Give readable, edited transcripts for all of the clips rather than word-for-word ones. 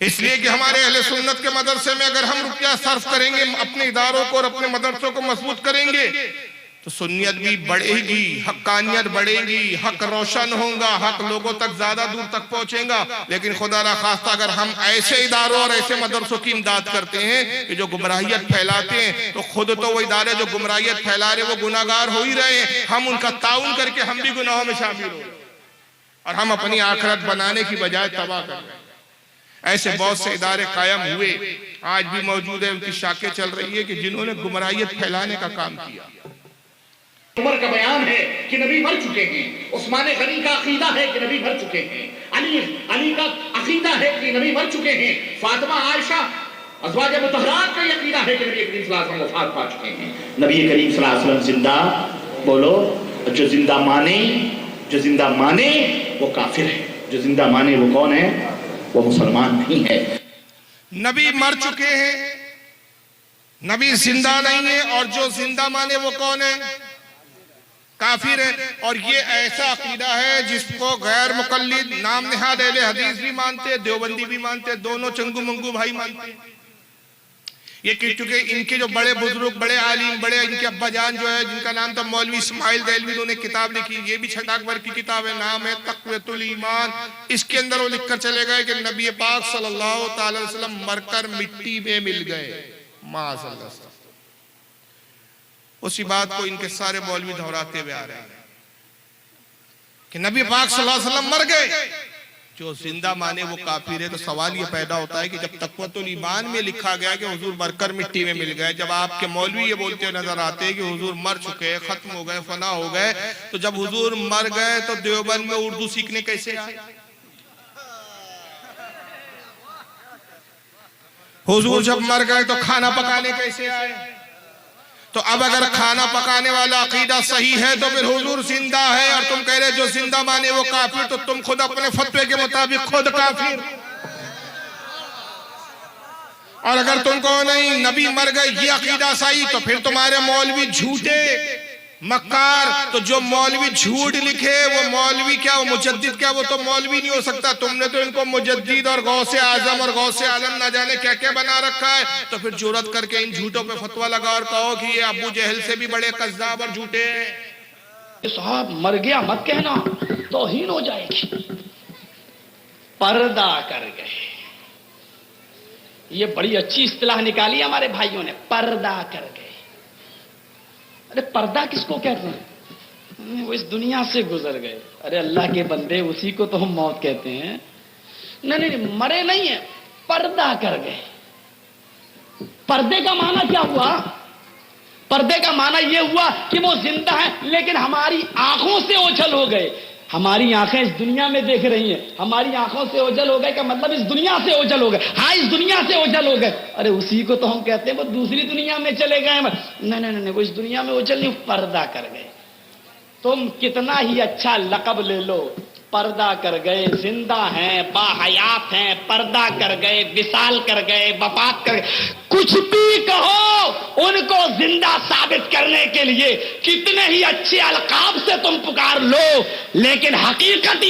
इसलिए कि हमारे अहले सुन्नत के मदरसे में अगर हम रुपया सर्फ करेंगे, अपने इदारों को और अपने मदरसों को मजबूत करेंगे, तो सुन्नियत भी बढ़ेगी, हक्कानियत बढ़ेगी, हक रोशन होगा, हक लोगों तक ज्यादा दूर तक पहुंचेगा। लेकिन खुदा ना खास्ता अगर हम ऐसे इदारों और ऐसे मदरसों की इमदाद करते हैं कि जो गुमराहियत फैलाते हैं, तो खुद तो वो इदारे जो गुमराहियत फैला रहे वो गुनाहगार हो ही रहे हैं, हम उनका ताउन करके हम भी गुनाहों में शामिल हो और हम अपनी आखिरत बनाने की बजाय तबाह कर रहे हैं। ऐसे बहुत से इदारे कायम हुए, आज भी मौजूद है, उनकी शाखें चल रही है कि जिन्होंने गुमराहियत फैलाने का काम किया। उमर का बयान है कि नबी मर चुके हैं, उस्मान गनी का अकीदा है कि नबी मर चुके हैं, अली का अकीदा है कि नबी मर चुके हैं, फातिमा आयशा अज़वाज मुतहरात का अकीदा है कि नबी करीम सल्लल्लाहु अलैहि वसल्लम वफात पा चुके हैं। नबी करीम सल्लल्लाहु अलैहि वसल्लम जिंदा, बोलो, जो जिंदा माने वो काफिर है, जो जिंदा माने वो कौन है? वो मुसलमान नहीं है। नबी मर चुके हैं, नबी जिंदा नहीं है, और जो जिंदा माने वो कौन है? काफिर है। और ये ऐसा अकीदा है जिसको गैर मुकल्लिद नाम निहाद अहले हदीस भी मानते, देवबंदी भी मानते, दोनों चंगू मंगू भाई मानते। ये क्योंकि इनके जो बड़े बुजुर्ग, बड़े आलिम, बड़े इनके अब्बा जान जो है, जिनका नाम था मौलवी इस्माइल देलवी, उन्होंने किताब लिखी, ये भी 6 अकबर की किताब है, नाम है तक़वियतुल ईमान। इसके अंदर वो लिखकर चले गए कि नबी पाक सल्लल्लाहु अलैहि वसल्लम मरकर मिट्टी में मिल गए। माज़अल्लाह, उसी बात को इनके सारे मौलवी दोहराते हुए आ रहे हैं कि नबी पाक सल्लल्लाहु अलैहि वसल्लम मर गए, जो जिंदा माने वो काफिर है। तो सवाल ये पैदा होता है कि जब तक़वतुल ईमान में लिखा गया कि हुजूर मरकर मिट्टी में मिल गए, जब आपके मौलवी ये बोलते हुए नजर आते हैं कि हुजूर मर चुके, खत्म हो गए, फना हो गए, तो जब हुजूर मर गए तो देवबंद में उर्दू सीखने कैसे आए? हुजूर जब मर गए तो खाना पकाने कैसे आए? तो अब अगर खाना पकाने वाला अकीदा सही है तो फिर हुजूर जिंदा है, और तुम कह रहे जो जिंदा माने वो काफिर, तो तुम खुद अपने फतवे के मुताबिक खुद काफिर। और अगर तुमको नहीं नबी मर गए ये अकीदा सही, तो फिर तुम्हारे मौलवी झूठे, मक्कार। तो जो मौलवी झूठ लिखे वो मौलवी क्या, वो मुजद्दिद क्या? वो तो मौलवी नहीं हो सकता। तुमने तो इनको मुजद्दिद और गौसे आजम और गौसे आलम ना जाने क्या क्या बना रखा है। तो फिर जुर्रत करके इन झूठों पे फतवा लगा और कहो कि ये अबू जहल से भी बड़े कज़्ज़ाब और झूठे हैं। साहब मर गया मत कहना, तौहीन हो जाएगी। पर्दा कर गए, ये बड़ी अच्छी इस्तिलाह निकाली हमारे भाइयों ने, पर्दा कर गए। अरे पर्दा किसको कहते हैं? वो इस दुनिया से गुजर गए। अरे अल्लाह के बंदे, उसी को तो हम मौत कहते हैं। नहीं नहीं, मरे नहीं है, पर्दा कर गए। पर्दे का माना क्या हुआ? पर्दे का माना यह हुआ कि वो जिंदा है लेकिन हमारी आंखों से ओझल हो गए। हमारी आंखें इस दुनिया में देख रही हैं, हमारी आंखों से ओझल हो गए का मतलब इस दुनिया से ओझल हो गए। हाँ, इस दुनिया से ओझल हो गए। अरे उसी को तो हम कहते हैं वो दूसरी दुनिया में चले गए। नहीं नहीं नहीं, वो इस दुनिया में ओझल नहीं, पर्दा कर गए। तुम कितना ही अच्छा लक़ब ले लो, पर्दा कर गए। जिंदा हैं, बाहयात हैं, पर्दा कर गए, विसाल कर गए, वफात कर गए, कुछ भी कहो, उनको जिंदा साबित करने के लिए कितने ही अच्छे अलकाब से तुम पुकार लो, लेकिन हकीकत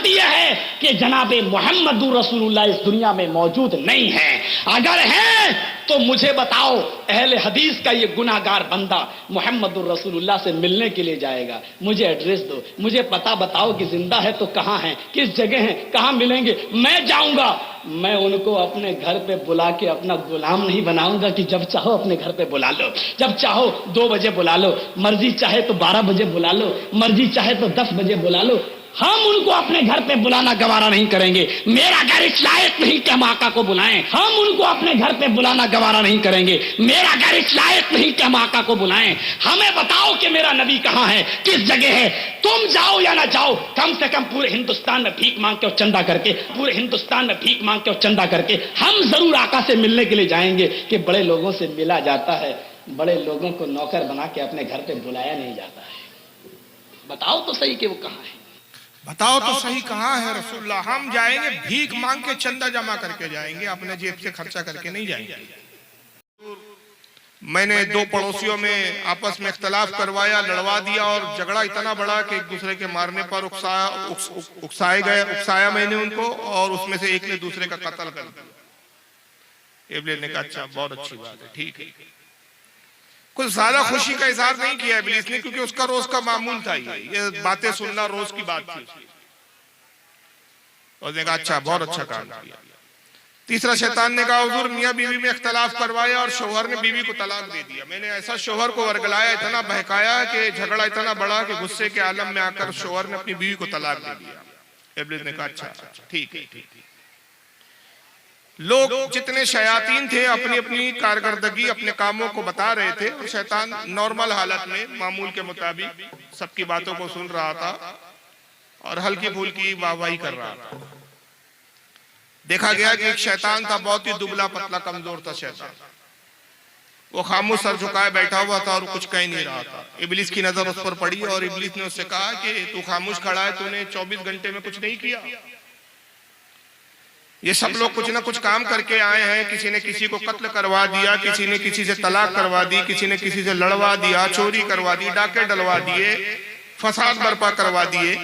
यह है कि जनाबे मोहम्मदुर रसूलुल्लाह इस दुनिया में मौजूद नहीं है। अगर है तो मुझे बताओ, अहले हदीस का ये गुनाहगार बंदा मोहम्मदुर रसूलुल्लाह से मिलने के लिए जाएगा, मुझे एड्रेस दो, मुझे पता बताओ कि जिंदा है तो कहां है, किस जगह है, कहां मिलेंगे, मैं जाऊंगा। मैं उनको अपने घर पे बुला के अपना गुलाम नहीं बनाऊंगा कि जब चाहो अपने घर पे बुला लो, जब चाहो 2 बजे बुला लो, मर्जी चाहे तो 12 बजे बुला लो, मर्जी चाहे तो 10 बजे बुला लो। हम उनको अपने घर पे बुलाना गवारा नहीं करेंगे। मेरा घर इस लायक नहीं कि हम आका को बुलाएं। हम उनको अपने घर पे बुलाना गवारा नहीं करेंगे। मेरा घर इस लायक नहीं कि हम आका को बुलाएं। हमें बताओ कि मेरा नबी कहां है, किस जगह है। तुम जाओ या ना जाओ, कम से कम पूरे हिंदुस्तान में भीख मांग के और चंदा करके, पूरे हिंदुस्तान में भीख मांग के और चंदा करके हम जरूर आका से मिलने के लिए जाएंगे। कि बड़े लोगों से मिला जाता है, बड़े लोगों को नौकर बना के अपने घर पे बुलाया नहीं जाता है। बताओ तो सही कि वो कहां है, बताओ तो सही कहाँ है रसूलुल्लाह। हम जाएंगे भीख मांग के, चंदा जमा करके जाएंगे, अपने जेब से खर्चा करके नहीं जाएंगे। मैंने दो पड़ोसियों में आपस में इख्तलाफ करवाया, लड़वा दिया और झगड़ा इतना बड़ा कि एक दूसरे के मारने पर उकसाया मैंने उनको, और उसमें से एक ने दूसरे का कत्ल कर दिया। इब्लीस ने कहा अच्छा बहुत अच्छी बात है, ठीक है। कुछ ज्यादा खुशी का इजहार नहीं किया इब्लीस ने, क्योंकि उसका रोज का मामूल था, ये बातें सुनना रोज की बात थी। और उसने कहा अच्छा बहुत अच्छा काम किया। तीसरा शैतान ने कहा हुजूर मियां बीवी में इख्तलाफ करवाया और शौहर ने बीवी को तलाक दे दिया। मैंने ऐसा शौहर को वर्गलाया, इतना बहकाया कि झगड़ा इतना बड़ा कि गुस्से के आलम में आकर शौहर ने अपनी बीवी को तलाक दे दिया। इब्लीस ने कहा अच्छा ठीक है, ठीक है। लोग जितने शयातीन थे अपनी अपनी कारकर्दगी अपने कामों को बता रहे थे, और शैतान नॉर्मल हालत में मामूल के मुताबिक सबकी बातों को सुन रहा था और हल्की फुल्की वाहवाही कर रहा था। देखा गया कि एक शैतान था, बहुत ही दुबला पतला कमजोर था शैतान। वो खामोश सर झुकाए बैठा हुआ था और कुछ कह नहीं रहा था। इब्लीस की नजर उस पर पड़ी और इब्लीस ने उससे कहा कि तू खामोश खड़ा है, तूने 24 घंटे में कुछ नहीं किया। ये सब लोग कुछ ना कुछ काम करके आए हैं, किसी ने किसी को कत्ल करवा दिया, किसी ने किसी से तलाक करवा दी, किसी ने किसी से लड़वा दिया, चोरी करवा दी, डाके डलवा दिए, फसाद बर्पा करवा दिए,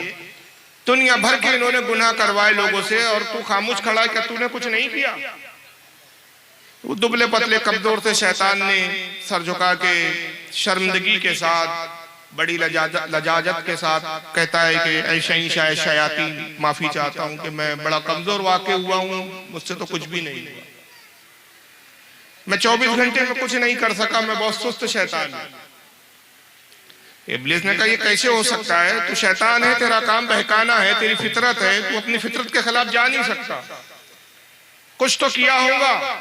दुनिया भर के इन्होंने गुनाह करवाए लोगों से, और तू खामोश खड़ा है, क्या तूने कुछ नहीं किया? वो दुबले पतले कमजोर से शैतान ने सर झुका के शर्मिंदगी के साथ बड़ी लजाजत के साथ कहता है कि ऐ शहंशाह शयातीन, माफी चाहता हूं कि मैं बड़ा कमजोर वाक़ हुआ हूं, मुझसे तो कुछ भी नहीं हुआ, मैं 24 घंटे में कुछ नहीं कर सका, मैं बहुत सुस्त शैतान हूं। इब्लीस ने कहा ये कैसे हो सकता है, तू शैतान है, तेरा काम बहकाना है, तेरी फितरत है, तू अपनी फितरत के खिलाफ जा नहीं सकता, कुछ तो किया होगा।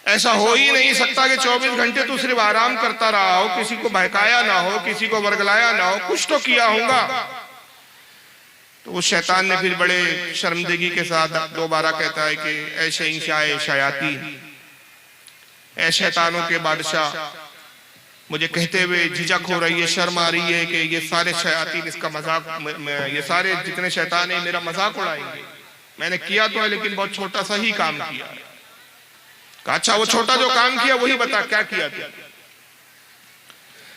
ऐसा हो ही नहीं सकता कि 24 घंटे तू सिर्फ आराम करता रहा हो, किसी को बहकाया ना हो, किसी को वर्गलाया ना हो, कुछ तो किया होगा। तो उस शैतान ने फिर बड़े शर्मिंदगी के साथ दोबारा कहता है कि ऐ शहंशाह शयातीन, ऐ शैतानों के बादशाह, मुझे कहते हुए झिझक हो रही है, शर्म आ रही है कि ये सारे शयातीन इसका मजाक, ये सारे जितने शैतान है मेरा मजाक उड़ाएंगे। मैंने किया तो है लेकिन बहुत छोटा सा ही काम किया है। कहा अच्छा वो छोटा जो काम किया वही बता, क्या किया था?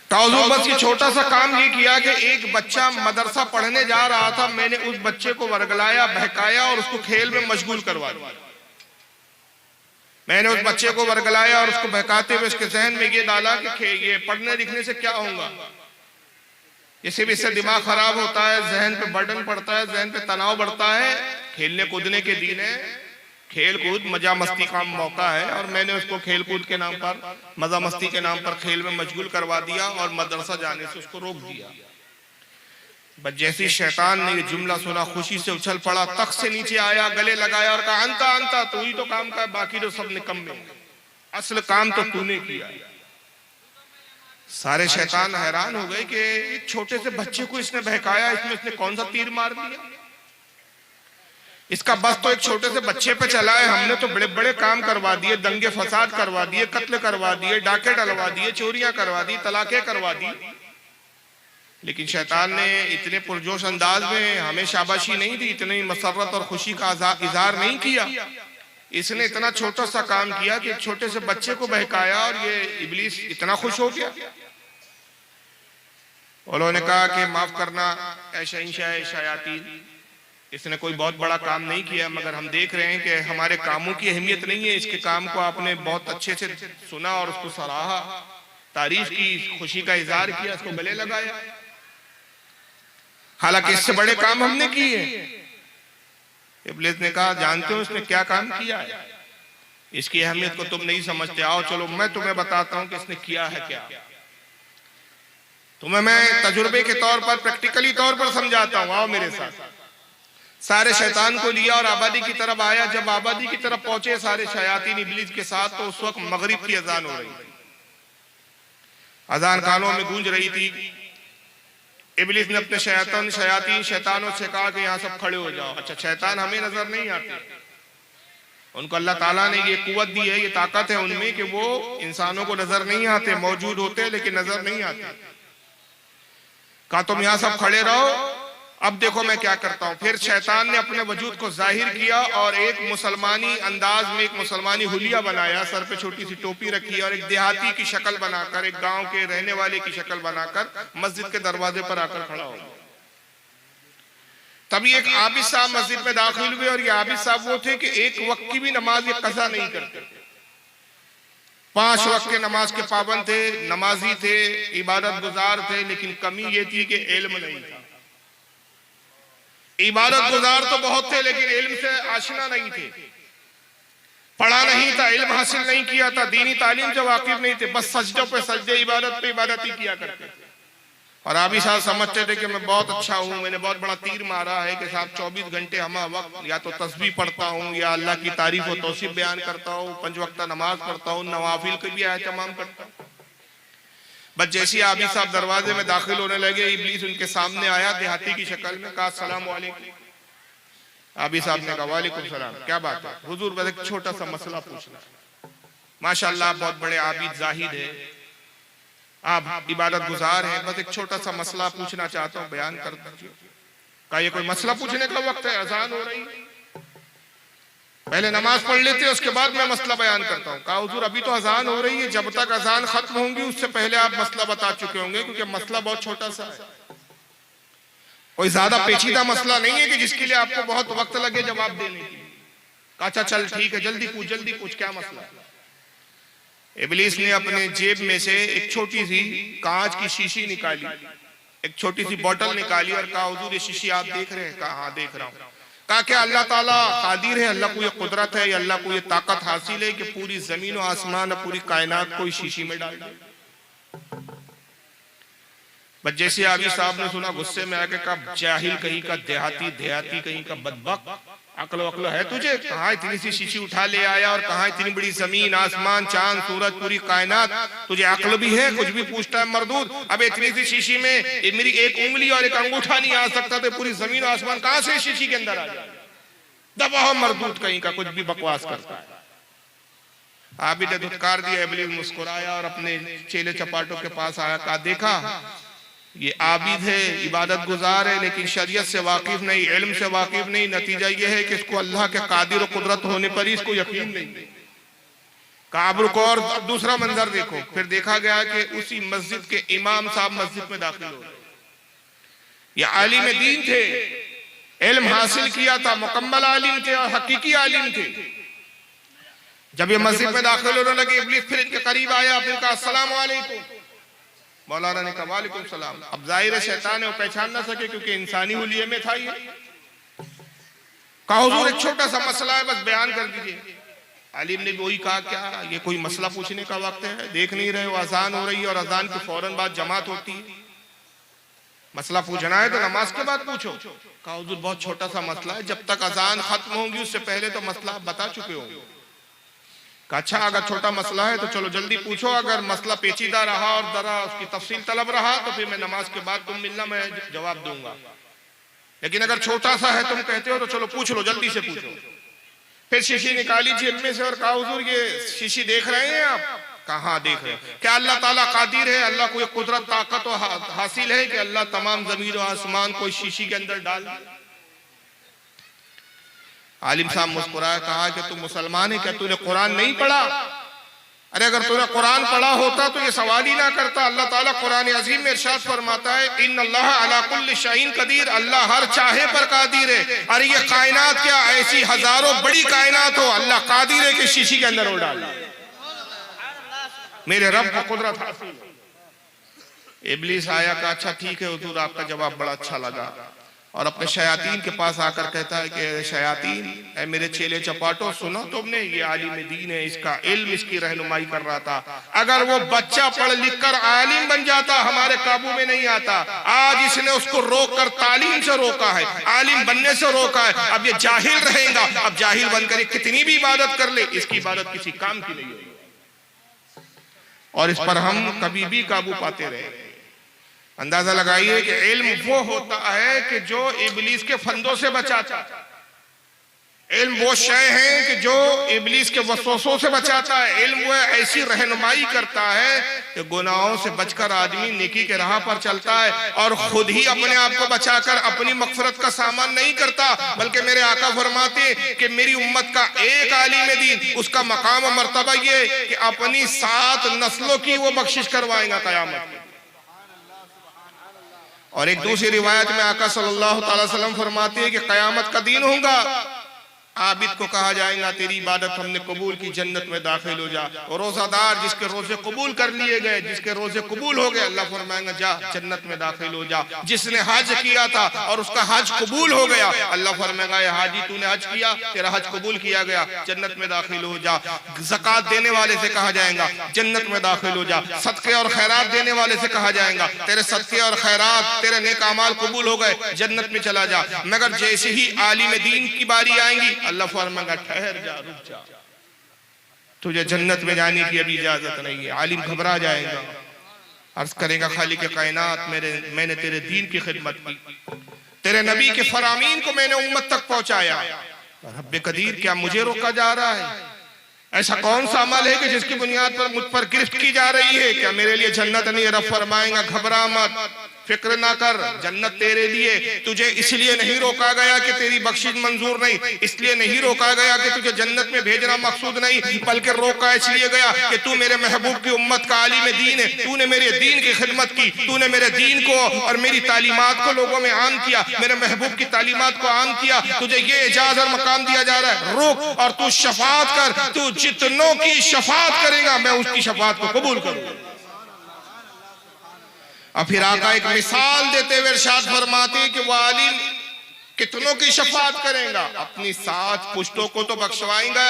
कहा हुजूर बस ये छोटा सा काम ये किया कि एक बच्चा मदरसा पढ़ने जा रहा था, मैंने उस बच्चे को वर्गलाया, बहकाया और उसको खेल में मशगूल करवा दिया। मैंने उस बच्चे को वर्गलाया और उसको बहकाते हुए उसके जहन में ये डाला कि ये पढ़ने लिखने से क्या होगा, इससे भी इससे दिमाग खराब होता है, जहन पे बर्डन पड़ता है, जहन पे तनाव बढ़ता है। खेलने कूदने के दिन है, खेल कूद मजा मस्ती का मौका है, और मैंने उसको खेल कूद के नाम पर, मजा मस्ती के नाम पर खेल में मशगूल करवा दिया और मदरसा जाने से उसको रोक दिया। बस जैसे शैतान ने ये जुमला सुना खुशी से उछल पड़ा, तख्त से नीचे आया, गले लगाया और कहा अंता अंता, तू ही तो काम का, बाकी तो सब निकम्मे, असल काम तो तूने किया। सारे शैतान हैरान हो गए कि एक छोटे से बच्चे को इसने बहकाया, इसमें इसने कौन सा तीर मार दिया, इसका बस तो एक छोटे से बच्चे पे चला है, हमने तो बड़े बड़े काम करवा दिए, दंगे फसाद करवा दिए, कत्ल करवा दिए, डाके डलवा दिए, चोरियां करवा दी, तलाके करवा दी। लेकिन शैतान ने इतने पुरजोश अंदाज में हमें शाबाशी नहीं दी, इतनी मसरत और खुशी का इजहार नहीं किया। इसने इतना छोटा सा काम किया कि एक छोटे से बच्चे को बहकाया और ये इब्लीस इतना खुश हो गया। उन्होंने कहा कि माफ करना ऐ शहंशाह शयातीन, इसने कोई बहुत बड़ा काम नहीं किया, मगर हम देख रहे हैं कि हमारे कामों की अहमियत नहीं है, इसके काम को आपने बहुत अच्छे से सुना और उसको सराहा, तारीफ की, खुशी का इजहार किया, इसको गले लगाया, हालांकि इससे बड़े काम हमने किए। इब्लीस ने कहा जानते हो इसने क्या काम किया है, इसकी अहमियत को तुम नहीं समझते, आओ चलो मैं तुम्हें बताता हूं कि इसने किया है क्या, तुम्हें मैं तजुर्बे के तौर पर, प्रैक्टिकली तौर पर समझाता हूं, आओ मेरे साथ। सारे शैतान को लिया और आबादी की तरफ आया। जब आबादी की तरफ पहुंचे सारे शयातीन इब्लीस के साथ, तो उस वक्त मगरिब की अजान हो रही थी, अजान कानों में गूंज रही थी। इब्लीस ने अपने शैतानों से कहा कि यहाँ सब खड़े हो जाओ। अच्छा शैतान हमें नजर नहीं आते, उनको अल्लाह ताला ने ये कुव्वत दी है, ये ताकत है उनमें कि वो इंसानों को नजर नहीं आते, मौजूद होते लेकिन नजर नहीं आते। कहा तुम यहाँ सब खड़े रहो, अब देखो मैं क्या करता हूं। फिर शैतान ने अपने वजूद को जाहिर किया और एक मुसलमानी अंदाज में, एक मुसलमानी हुलिया बनाया, सर पे छोटी सी टोपी रखी और एक देहाती की शक्ल बनाकर, एक गांव के रहने वाले की शक्ल बनाकर मस्जिद के दरवाजे पर आकर खड़ा हो। तभी एक आबिद साहब मस्जिद में दाखिल हुए और ये आबिद साहब वो थे कि एक वक्त की भी नमाज ये कज़ा नहीं करते, 5 वक्त के नमाज के पाबंद थे, नमाजी थे, इबादत गुजार थे, लेकिन कमी ये थी कि इल्म नहीं था। इबादत गुजार तो बहुत थे लेकिन इल्म से आशना नहीं थे, पढ़ा नहीं था, इल्म हासिल नहीं किया था, दीनी तालीम से वाकिफ नहीं थे, बस सजदों पे सजदे, इबादत पे इबादत ही किया करते थे। और आबिद साहब समझते थे कि मैं बहुत अच्छा हूँ, मैंने बहुत बड़ा तीर मारा है कि साहब 24 घंटे हम वक्त या तो तस्बीह पढ़ता हूँ या अल्लाह की तारीफ और तौसीफ बयान करता हूँ, 5 वक्त नमाज पढ़ता हूँ, नवाफिल के भी एहतमाम करता हूँ। बस जैसे आबिद साहब दरवाजे में दाखिल होने लगे, इब्लीस उनके सामने आया देहाती की शक्ल में, कहा अस्सलाम वालेकुम। आबिद साहब ने कहा वालेकुम सलाम, क्या बात है हुजूर, बस एक छोटा सा मसला पूछना है। माशाअल्लाह बहुत बड़े आबिद जाहिद है, आप इबादत गुजार हैं, बस एक छोटा सा मसला पूछना चाहता हूँ, बयान कर दीजिए। कहा ये कोई मसला पूछने का वक्त है, अजान हो रही है, पहले नमाज पढ़ लेते उसके बाद मैं मसला बयान करता हूँ। कहा हुजूर अभी तो अजान हो रही है, जब तक अजान खत्म होंगी उससे पहले आप मसला बता चुके होंगे, क्योंकि मसला बहुत छोटा सा है, कोई ज्यादा पेचीदा मसला नहीं है कि जिसके लिए आपको बहुत वक्त लगे जवाब देने के लिए। कहा अच्छा चल ठीक है, जल्दी पूछ क्या मसला है। इब्लीस ने अपने जेब में से एक छोटी सी कांच की शीशी निकाली, एक छोटी सी बोतल निकाली और कहा हुजूर ये शीशी आप देख रहे हैं? कहा हाँ देख रहा हूँ। कहा क्या अल्लाह ताला कादिर है, अल्लाह को ये कुदरत है या अल्लाह को ये ताकत हासिल है कि पूरी जमीन और आसमान और पूरी कायनात को इस शीशी में डाल दे? बस जैसे आबिद साहब ने सुना गुस्से में आके कहा जाहिल कहीं का, देहाती कहीं का, बदबक, अक्ल है तुझे? कहाँ इतनी सी शीशी उठा ले आया और कहाँ इतनी बड़ी जमीन आसमान चांद सूरज पूरी कायनात, तुझे अक्ल भी है? कुछ भी पूछता है मरदूद। अब इतनी सी शीशी में मेरी एक उंगली और एक अंगूठा नहीं आ सकता, तो पूरी जमीन आसमान कहाँ से शीशी के अंदर आ जाए? दबाओ मरदूद कहीं का, कुछ भी बकवास करता है। आबिद ने धुतकार दिया, इब्लीस मुस्कुराया और अपने चेले चपाटों के पास आया, कहा देखा ये आबिद है, इबादत गुजार है, लेकिन शरीयत से वाकिफ नहीं, इल्म से वाकिफ नहीं। नतीजा यह है कि इसको अल्लाह के कादिर और कुदरत होने पर ही इसको यकीन नहीं। काबरू को और दूसरा मंजर देखो। फिर देखा गया कि उसी मस्जिद के इमाम साहब मस्जिद में दाखिल हो गए। ये आलिम दीन थे, इल्म हासिल किया था, मुकम्मल आलिम थे और हकीकी आलिम थे। जब ये मस्जिद में दाखिल होने लगे, इब्लीस फिर इनके करीब आया, फिर कहा अस्सलाम वालेकुम। मौलाना ने कहा वालेकुम सलाम। अब जाहिर है शैतान है वो पहचान ना सके क्योंकि इंसानी हुलिये में था ये। कहा हुजूर एक छोटा सा मसला है, बस बयान कर दीजिए। आलिम ने वही कहा क्या ये कोई मसला पूछने का वक्त है? देख नहीं रहे हो अजान हो रही है और अजान के फौरन बाद जमात होती है, मसला पूछना है तो नमाज के बाद पूछो। कहा हुजूर बहुत छोटा सा मसला है, जब तक अजान खत्म होगी उससे पहले तो मसला आप बता चुके हो। कहा अच्छा अगर छोटा मसला है तो चलो जल्दी पूछो, अगर मसला पेचीदा रहा और जरा उसकी तफसील तलब रहा तो फिर मैं नमाज के बाद तुम मिलना, मैं जवाब दूंगा, लेकिन अगर छोटा सा है तुम कहते हो तो चलो पूछ लो, जल्दी से पूछो। फिर शीशी निकाली जेब में से और कहा हुजूर ये शीशी देख रहे हैं आप? कहाँ देख रहे हैं? क्या अल्लाह ताला कादिर है, अल्लाह को ये कुदरत ताकत हासिल है कि अल्लाह तमाम जमीन और आसमान को इस शीशी के अंदर डाल दे? आलिम साहब मुस्कुराया, कहा कि तू मुसलमान है, क्या तूने कुरान नहीं पढ़ा? अरे अगर तूने कुरान पढ़ा होता तो ये सवाल ही ना करता। अल्लाह ताला कुरान अजीम में इरशाद फरमाता है इन्नल्लाह अला कुल्लि शैइन कदीर, अल्लाह हर चाहे पर कादिर है। अरे ये कायनात क्या ऐसी हजारों बड़ी कायनात हो, अल्लाह कादिर है कि शीशी के अंदर वो डाल, मेरे रब को कुदरत हासिल। इब्लीस आया, कहा अच्छा ठीक है हुजूर आपका जवाब बड़ा अच्छा लगा, और अपने शयातीन के पास आकर कहता है कि शयातीन ऐ मेरे चेले चपाटो सुनो तुमने, ये आलिम दीन है, इसका इल्म इसकी रहनुमाई कर रहा था, अगर वो बच्चा पढ़ लिख कर आलिम बन जाता हमारे काबू में नहीं आता। आज इसने उसको रोक कर तालीम से रोका है, आलिम बनने से रोका है, अब ये जाहिल रहेगा, अब जाहिल बनकर कितनी भी इबादत कर ले इसकी इबादत किसी काम की नहीं होगी, और इस पर हम कभी भी काबू पाते रहे। अंदाजा लगाइए कि इल्म वो होता है कि जो इब्लीस के फंदों से बचाता। इल्म वो शय है कि जो इब्लीस के वसवसों से बचाता है। इल्म वो ऐसी रहनुमाई करता है कि गुनाहों से बचकर आदमी नेकी के राह पर चलता है और खुद ही अपने आप को बचाकर अपनी मगफरत का सामान नहीं करता, बल्कि मेरे आका फरमाते कि मेरी उम्मत का एक आलिम दीन, उसका मकाम और मर्तबा ये कि अपनी 7 नस्लों की वो बख्शिश करवाएगा कयामत में। और एक दूसरी रिवायत में आका सल्लल्लाहु अलैहि वसल्लम फरमाते हैं कि कयामत का दिन होगा, आबिद को कहा जाएगा तेरी इबादत हमने कबूल की, जन्नत में दाखिल हो जा। और रोजादार जिसके रोजे कबूल कर लिए गए, जिसके रोजे कबूल हो गए, अल्लाह फरमाएगा जा जन्नत में दाखिल हो जा। जिसने हज किया था और उसका हज कबूल हो गया, अल्लाह फरमाएगा ये हाजी तूने हज किया, तेरा हज कबूल किया गया, जन्नत में दाखिल हो जा। ज़कात देने वाले से कहा जाएगा जन्नत में दाखिल हो जा। सदके और खैरात देने वाले से कहा जाएगा तेरे सदके और खैरात, तेरे नेक अमाल कबूल हो गए, जन्नत में चला जा। मगर जैसे ही आलिम दीन की बारी आएंगी, अल्लाह फरमाएगा ठहर जा, रुक जा, तुझे जन्नत में जाने की अभी इजाजत नहीं है। आलिम घबरा जाएगा, अर्ज करेगा खालिक कायनात मैंने तेरे दीन की खिदमत की, तेरे नबी के फरामीन को मैंने उम्मत तक पहुंचाया, रब्बे कदीर क्या मुझे रोका जा रहा है? ऐसा कौन सा अमल है कि जिसकी बुनियाद पर मुझ पर गिरफ्त की जा रही है? क्या मेरे लिए जन्नत नहीं है? रब फरमाएगा घबरा मत, फिक्र ना कर, जन्नत तेरे लिए। तुझे इसलिए नहीं रोका गया कि तेरी बख्शिश मंजूर नहीं, इसलिए नहीं रोका गया कि तुझे जन्नत में भेजना मकसूद नहीं, बल्कि रोका इसलिए गया कि तू मेरे महबूब की उम्मत का आलिम दीन है, तूने मेरे दीन की खिदमत की, तूने मेरे दीन को और मेरी तालीमात को लोगों में आम किया, मेरे महबूब की तालीमात को आम किया। तुझे ये एजाज और मकाम दिया जा रहा है, रुक और तू शफात कर। तू जितनों की शफात करेगा मैं उसकी शफात को कबूल करूंगा। और फिर आका एक मिसाल देते हुए इरशाद फरमाते कि वो आलिम कितनों की शफात करेगा? अपनी 7 पुश्तों को तो बख्शवाएगा।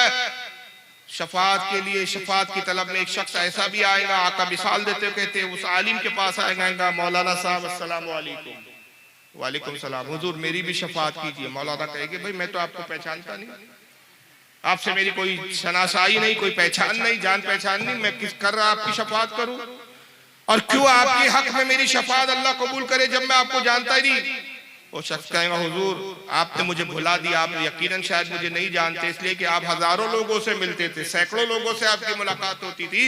शफात के लिए शफात की तलब में एक शख्स ऐसा भी आएगा, आका मिसाल देते कहते उस आलिम के पास आएगा, मौलाना साहब अस्सलाम वालेकुम। वालेकुम सलाम, हुजूर मेरी भी शफात कीजिए। मौलाना कहेंगे भाई मैं तो आपको पहचानता नहीं, आपसे मेरी कोई शनासाई नहीं, कोई पहचान नहीं, जान पहचान नहीं, मैं किस कर रहा आपकी शफात करूं? और क्यों आपके हक में मेरी शफात अल्लाह कबूल करे जब मैं आपको जानता ही नहीं? वो शख्स कहेगा हुजूर आपने मुझे भुला दिया, आप यकीनन शायद मुझे नहीं जानते, इसलिए कि आप हजारों लोगों से मिलते थे, सैकड़ों लोगों से आपकी मुलाकात होती थी।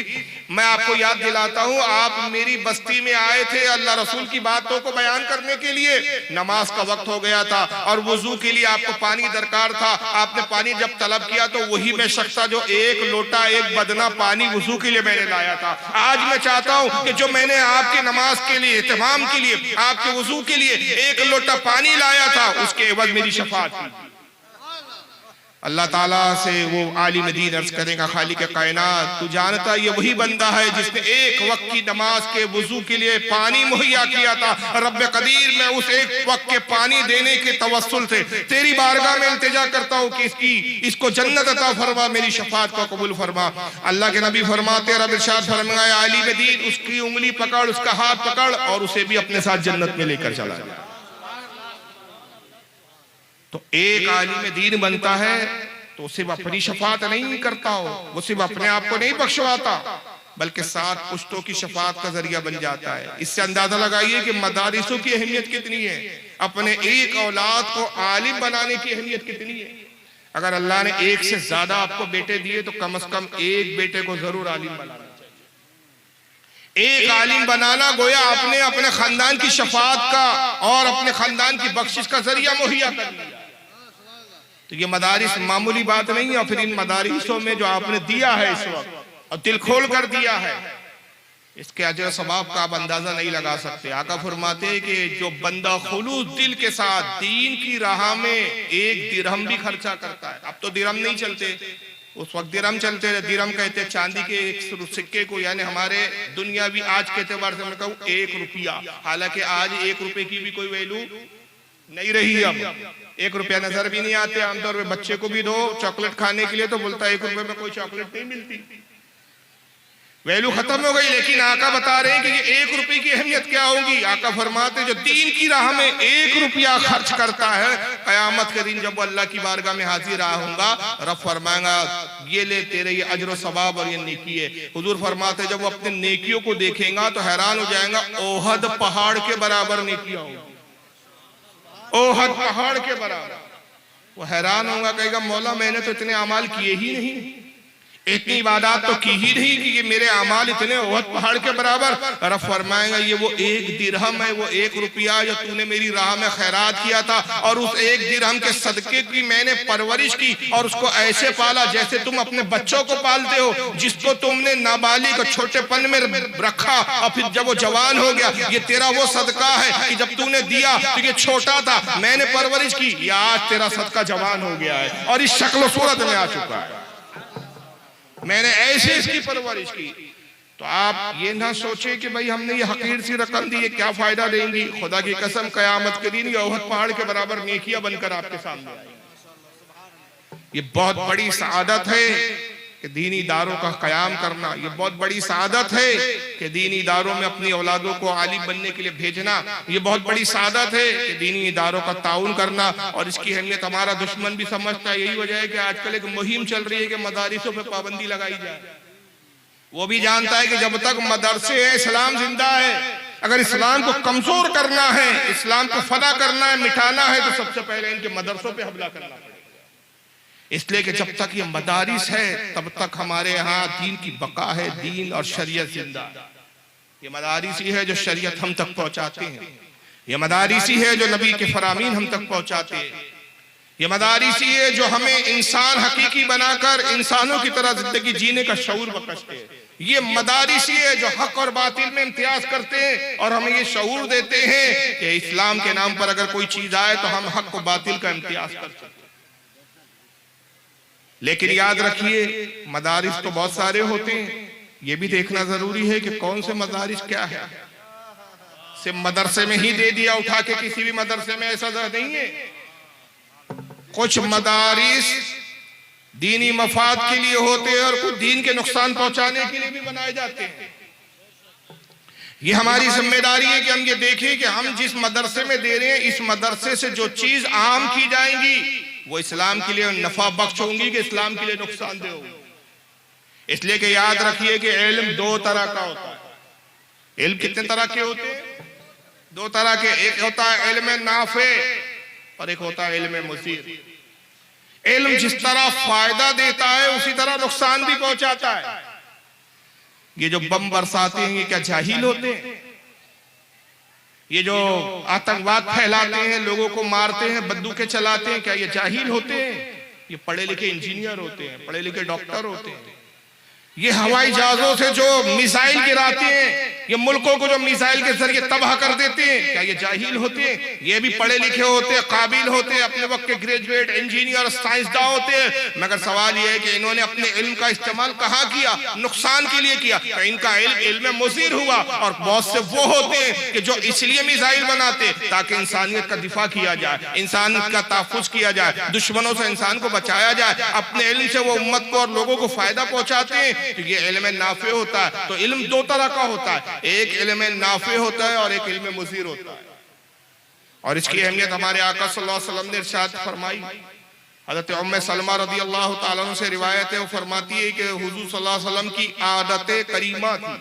मैं आपको याद दिलाता हूँ, आप मेरी बस्ती में आए थे अल्लाह रसूल की बातों को बयान करने के लिए। नमाज का वक्त हो गया था और वुजू के लिए आपको पानी दरकार था। आपने पानी जब तलब किया तो वही मैं शख्स था जो 1 लोटा 1 बदना पानी वुजू के लिए मैंने लाया था। आज मैं चाहता हूँ कि जो मैंने आपकी नमाज के लिए, इत्माम के लिए, आपके वुजू के लिए 1 लोटा पानी लाया था, उसके एवज मेरी शफात की। अल्लाह ताला से वो आलिम दीन अर्ज करेगा खालिक कायनात तू जानता ये वही बंदा है जिसने 1 वक्त की नमाज के वुजू के लिए पानी मुहैया किया था। रब्बे कदीर मैं उस 1 वक्त के पानी देने के तवस्सुल से तेरी बारगाह में इल्तिजा करता हूँ कि इसको जन्नत अता फरमा, मेरी शफात को कबूल फरमा। अल्लाह के नबी फरमाते रब इरशाद फरमाया आलिम दीन उसकी उंगली पकड़, उसका हाथ पकड़ और उसे भी अपने साथ जन्नत में लेकर चला जाए। तो एक आलिम दीन बनता है तो सिर्फ अपनी शफात नहीं करता हो, वो सिर्फ अपने आप को नहीं बख्शवाता, बल्कि 7 पुश्तों की शफात का जरिया बन जाता है। इससे अंदाजा लगाइए कि मदारिसों की अहमियत कितनी है, अपने एक औलाद को आलिम बनाने की अहमियत कितनी है। अगर अल्लाह ने 1 से ज्यादा आपको बेटे दिए तो कम से कम 1 बेटे को जरूर आलिम बनाना चाहिए। एक आलिम बनाना गोया आपने अपने खानदान की शफात का और अपने खानदान की बख्शिश का जरिया मुहैया कर लिया। तो ये मदारिस मामूली बात नहीं है। और फिर इन मदारिसों में जो आपने दिया है इस वक्त और दिल खोल कर दिया है, इसके अजर सवाब का आप अंदाजा नहीं लगा सकते। आका फरमाते हैं कि जो बंदा खुलूस दिल के साथ दीन की राह में 1 दिरहम भी खर्चा करता है, अब तो दिरहम नहीं चलते, उस वक्त दिरहम चलते थे। दिरहम कहते चांदी के एक सिक्के को, यानी हमारे दुनियावी आज के एतबार से मैं कहूँ 1 रुपया, हालांकि आज 1 रुपए की भी कोई वैल्यू नहीं रही। अब 1 रुपया नजर भी नहीं आते। आमतौर पर बच्चे को भी दो चॉकलेट खाने के लिए तो बोलता है 1 रुपए में कोई चॉकलेट नहीं मिलती, वैल्यू खत्म हो गई। लेकिन आका बता रहे हैं कि ये 1 रुपए की अहमियत क्या होगी। आका फरमाते जो दीन की राह में 1 रुपया खर्च करता है, कयामत के दिन जब वो अल्लाह की बारगाह में हाजिर होगा, रब फरमाएगा ये ले तेरे ये अजर सवाब और ये नेकी है। हुजूर फरमाते जब वो अपने नेकियों को देखेगा तो हैरान हो जाएगा, ओहद पहाड़ के बराबर नेकियां होंगी, ओहद पहाड़ के बराबर। वो हैरान होगा, कहेगा मौला मैंने तो इतने अमाल किए ही नहीं, इतनी इबादत तो की ही नहीं कि ये मेरे अमाल इतने ओहद पहाड़ के बराबर। और अब फरमाएगा ये वो 1 दिरहम है, वो 1 रुपया जो तूने मेरी राह में खैरात किया था, और उस 1 दिरहम के सदके की मैंने परवरिश की और उसको ऐसे पाला जैसे तुम अपने बच्चों को पालते हो, जिसको तुमने नाबालिग छोटेपन में रखा और फिर जब वो जवान हो गया, ये तेरा वो सदका है कि जब तूने दिया तो ये छोटा था, मैंने परवरिश की, ये आज तेरा सदका जवान हो गया है और इस शक्ल सूरत में आ चुका है, मैंने ऐसे इसकी परवरिश की। तो आप ये ना सोचे कि भाई हमने ये हकीर सी रकम दी, ये क्या फायदा देंगी। खुदा की कसम कयामत के दिन ये ओहद पहाड़ के बराबर नेकियां बनकर आपके सामने आएंगी। ये बहुत बड़ी सआदत है कि दीनी इदारों का कयाम करना, ये बहुत बड़ी सआदत है कि दीनी इदारों में अपनी औलादों को आलिम बनने के लिए भेजना, ये बहुत बड़ी सआदत है कि दीनी इदारों का ताउन करना। और इसकी अहमियत हमारा दुश्मन भी समझता है। यही वजह है कि आजकल एक मुहिम चल रही है कि मदारिसों पे पाबंदी लगाई जाए। वो भी जानता है कि जब तक मदरसे है इस्लाम जिंदा है। अगर इस्लाम को कमजोर करना है, इस्लाम को फना करना है, मिटाना है, तो सबसे पहले इनके मदरसों पे हमला करना पड़ेगा। इसलिए कि जब तक ये मदारिस है तब तक हमारे यहाँ दीन की बका है, दीन और शरीयत जिंदा। ये मदारिस ही है जो शरीयत हम तक पहुंचाते हैं, ये मदारिस ही है जो नबी के फरामीन हम तक पहुंचाते हैं, ये मदारिस ही है जो हमें इंसान हकीकी बनाकर इंसानों की तरह जिंदगी जीने का शऊर बख्शते हैं। ये मदारिस ही है जो हक और बातिल में इम्तियाज करते हैं और हमें ये शऊर देते हैं कि इस्लाम के नाम पर अगर कोई चीज आए तो हम हक और बातिल का इम्तियाज कर सकते हैं। लेकिन याद रखिए मदारिस तो बहुत सारे होते हैं, ये भी देखना जरूरी है कि कौन से मदारिस क्या है। सिर्फ मदरसे में ही दे दिया उठा के किसी भी मदरसे में, ऐसा नहीं है। कुछ मदारिस दीनी मफाद के लिए होते हैं और कुछ दीन के नुकसान पहुंचाने के लिए भी बनाए जाते हैं। ये हमारी जिम्मेदारी है कि हम ये देखें कि हम जिस मदरसे में दे रहे हैं, इस मदरसे से जो चीज आम की जाएंगी वो इस्लाम के लिए नफा बख्श होंगी कि इस्लाम के लिए नुकसानदेह होगी। इसलिए कि याद रखिए कि इल्म 2 तरह का होता है। इल्म कितने तरह के होते हैं? 2 तरह के। एक होता है इल्म नाफे और एक होता है इल्म मुसीर। इल्म जिस तरह फायदा देता है उसी तरह नुकसान भी पहुंचाता है। ये जो बम बरसाते हैं ये क्या जाहिल होते हैं? ये जो आतंकवाद फैलाते हैं, लोगों को मारते हैं, बंदूकें चलाते हैं, क्या ये जाहिल होते हैं? ये पढ़े लिखे इंजीनियर होते हैं, पढ़े लिखे डॉक्टर होते हैं। ये हवाई जहाजों से जो मिसाइल गिराते हैं, ये मुल्कों को जो मिसाइल के जरिए तबाह कर देते हैं, क्या ये जाहिल होते हैं? ये भी पढ़े लिखे होते हैं, काबिल होते हैं, अपने वक्त के ग्रेजुएट इंजीनियर साइंसदान होते हैं। मगर सवाल ये है कि इन्होंने अपने इल्म का इस्तेमाल कहाँ किया? नुकसान के लिए किया। तो इनका इल्म मुसीर हुआ। और बहुत से वो होते हैं कि जो इसलिए मिसाइल बनाते ताकि इंसानियत का दिफा किया जाए, इंसान का तहफ़्फ़ुज़ किया जाए, दुश्मनों से इंसान को बचाया जाए। अपने इल्म से वो उम्मत को और लोगों को फायदा पहुंचाते हैं। तो ये इल्म नाफे होता है। तो इल्म 2 तरह का होता है, एक इल्म नाफे होता है और एक इल्म मुसीर होता है। और इसकी अहमियत हमारे आका सल्लल्लाहु अलैहि वसल्लम ने इरशाद फरमाई। हज़रत उम्मे सलमा रज़ी अल्लाह तआला अन्हा से रिवायत है, वो फरमाती है कि हुजूर सल्लल्लाहु अलैहि वसल्लम की आदत करीमा थी,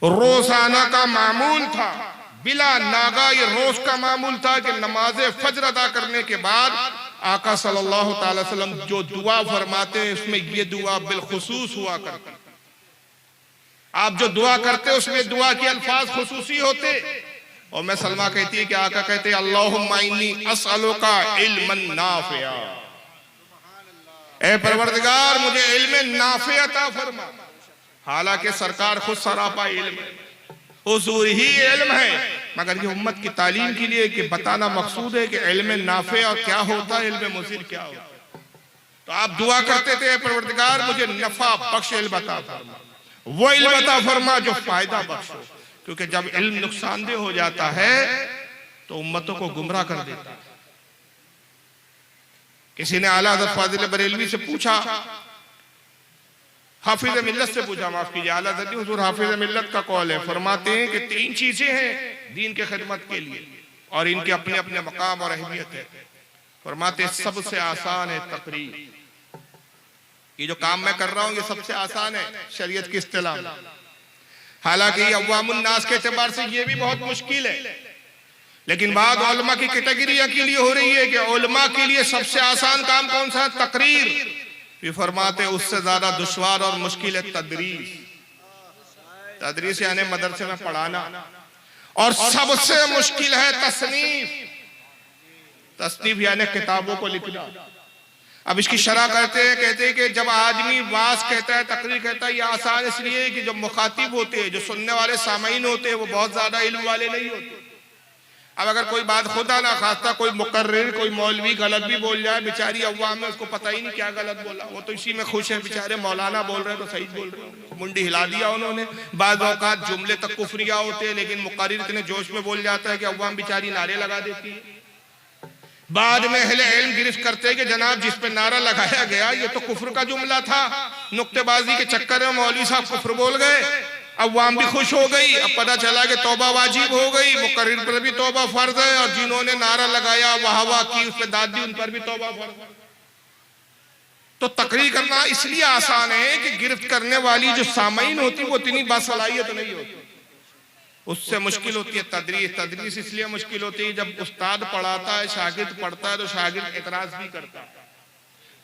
रोजाना का मामूल था, बिला नागा ये रोज का मामूल था कि नमाज फज्र अदा करने के बाद आका सल्लल्लाहु अलैहि वसल्लम जो दुआ फरमाते हैं उसमें ये दुआ बिलखुसूस हुआ करती। आप जो दुआ करते उसमें दुआ के अल्फाज खुसूसी होते। और मैं सलमा कहती है कि आका कहते अल्लाहुम्मा इन्नी अस्अलुका इल्मन नाफिया, ऐ परवरदिगार मुझे इल्म नाफे अता फरमा। हालांकि सरकार खुद सरापा इल्म है, हुजूर ही इल्म है, मगर ये उम्मत की तालीम के लिए कि बताना मकसूद है कि इल्म नाफे और क्या होता है, इल्म मुसीर क्या होता है। तो आप दुआ करते थे परवरदिगार मुझे नफा बख्श इल्म अता फरमा, वो इल्म अता फरमा जो फायदा बख्श हो। क्योंकि जब इल्म नुकसानदेह हो जाता है तो उम्मतों को गुमराह कर देता है। किसी ने आला हज़रत फाजिल बरेलवी से पूछा, हाफिज मिल्लत से पूछा, माफ कीजिए, आला हज़रत हुजूर हाफिज मिल्लत का कौल है, फरमाते हैं कि 3 चीजें हैं दीन के खिदमत के लिए और इनके अपने अपने मकाम और अहमियत है। फरमाते सबसे आसान है तकरीर। ये जो काम मैं कर रहा हूं ये सबसे आसान है शरीयत की इस्तिलाह में। हालांकि ये अवामुन नास के एतबार से ये भी बहुत मुश्किल है, लेकिन बाद उलमा की कैटेगरियां के लिए हो रही है कि उलमा के लिए सबसे आसान काम कौन सा है? तकरीर। फिर फरमाते उससे ज्यादा दुश्वार और मुश्किल है तदरीस। तदरीस यानी मदरसे में पढ़ाना, और सबसे मुश्किल है तसनीफ। तसनीफ यानी किताबों को लिखना। अब इसकी शरह करते हैं, कहते हैं कि जब आदमी वास कहता है, तकरीर कहता है, ये आसान इसलिए कि जो मुखातिब होते हैं, जो सुनने वाले सामीन होते हैं, वो बहुत ज्यादा इल्म वाले नहीं होते। अब अगर कोई बात खुदा ना खास्ता कोई मुकर्रिर, कोई मौलवी गलत भी बोल जाए, बेचारी अव्वाम में उसको पता ही नहीं क्या गलत बोला, वो तो इसी में खुश है, बेचारे मौलाना बोल रहे हैं तो सही बोल रहे हैं, मुंडी हिला दिया उन्होंने। बाद औकात जुमले तक कुफरिया होते हैं, लेकिन मुकर्रिर इतने जोश में बोल जाता है कि अव्वाम बेचारी नारे लगा देती है। बाद में अहले इल्म गिरफ्त करते हैं कि जनाब जिस पे नारा लगाया गया ये तो कुफ्र का जुमला था, नुक्तेबाजी के चक्कर में मौलवी साहब कुफ्र बोल गए। अवाम भी खुश हो गई, अब पता चला कि तौबा वाजिब हो गई, मुकर्रिर पर भी तौबा फर्ज है, और जिन्होंने नारा लगाया वाह वाह की, उस पर दाद दी, उन पर भी तौबा फर्ज है। तो तकरीर करना इसलिए आसान है कि गिरफ्त करने वाली जो सामीन होती वो इतनी बासलाहियत नहीं होती, उससे मुश्किल होती है तदरीस। तदरीस इसलिए मुश्किल होती है जब उस्ताद पढ़ाता है, शागिर्द पढ़ता है, तो शागिर्द एतराज भी करता है,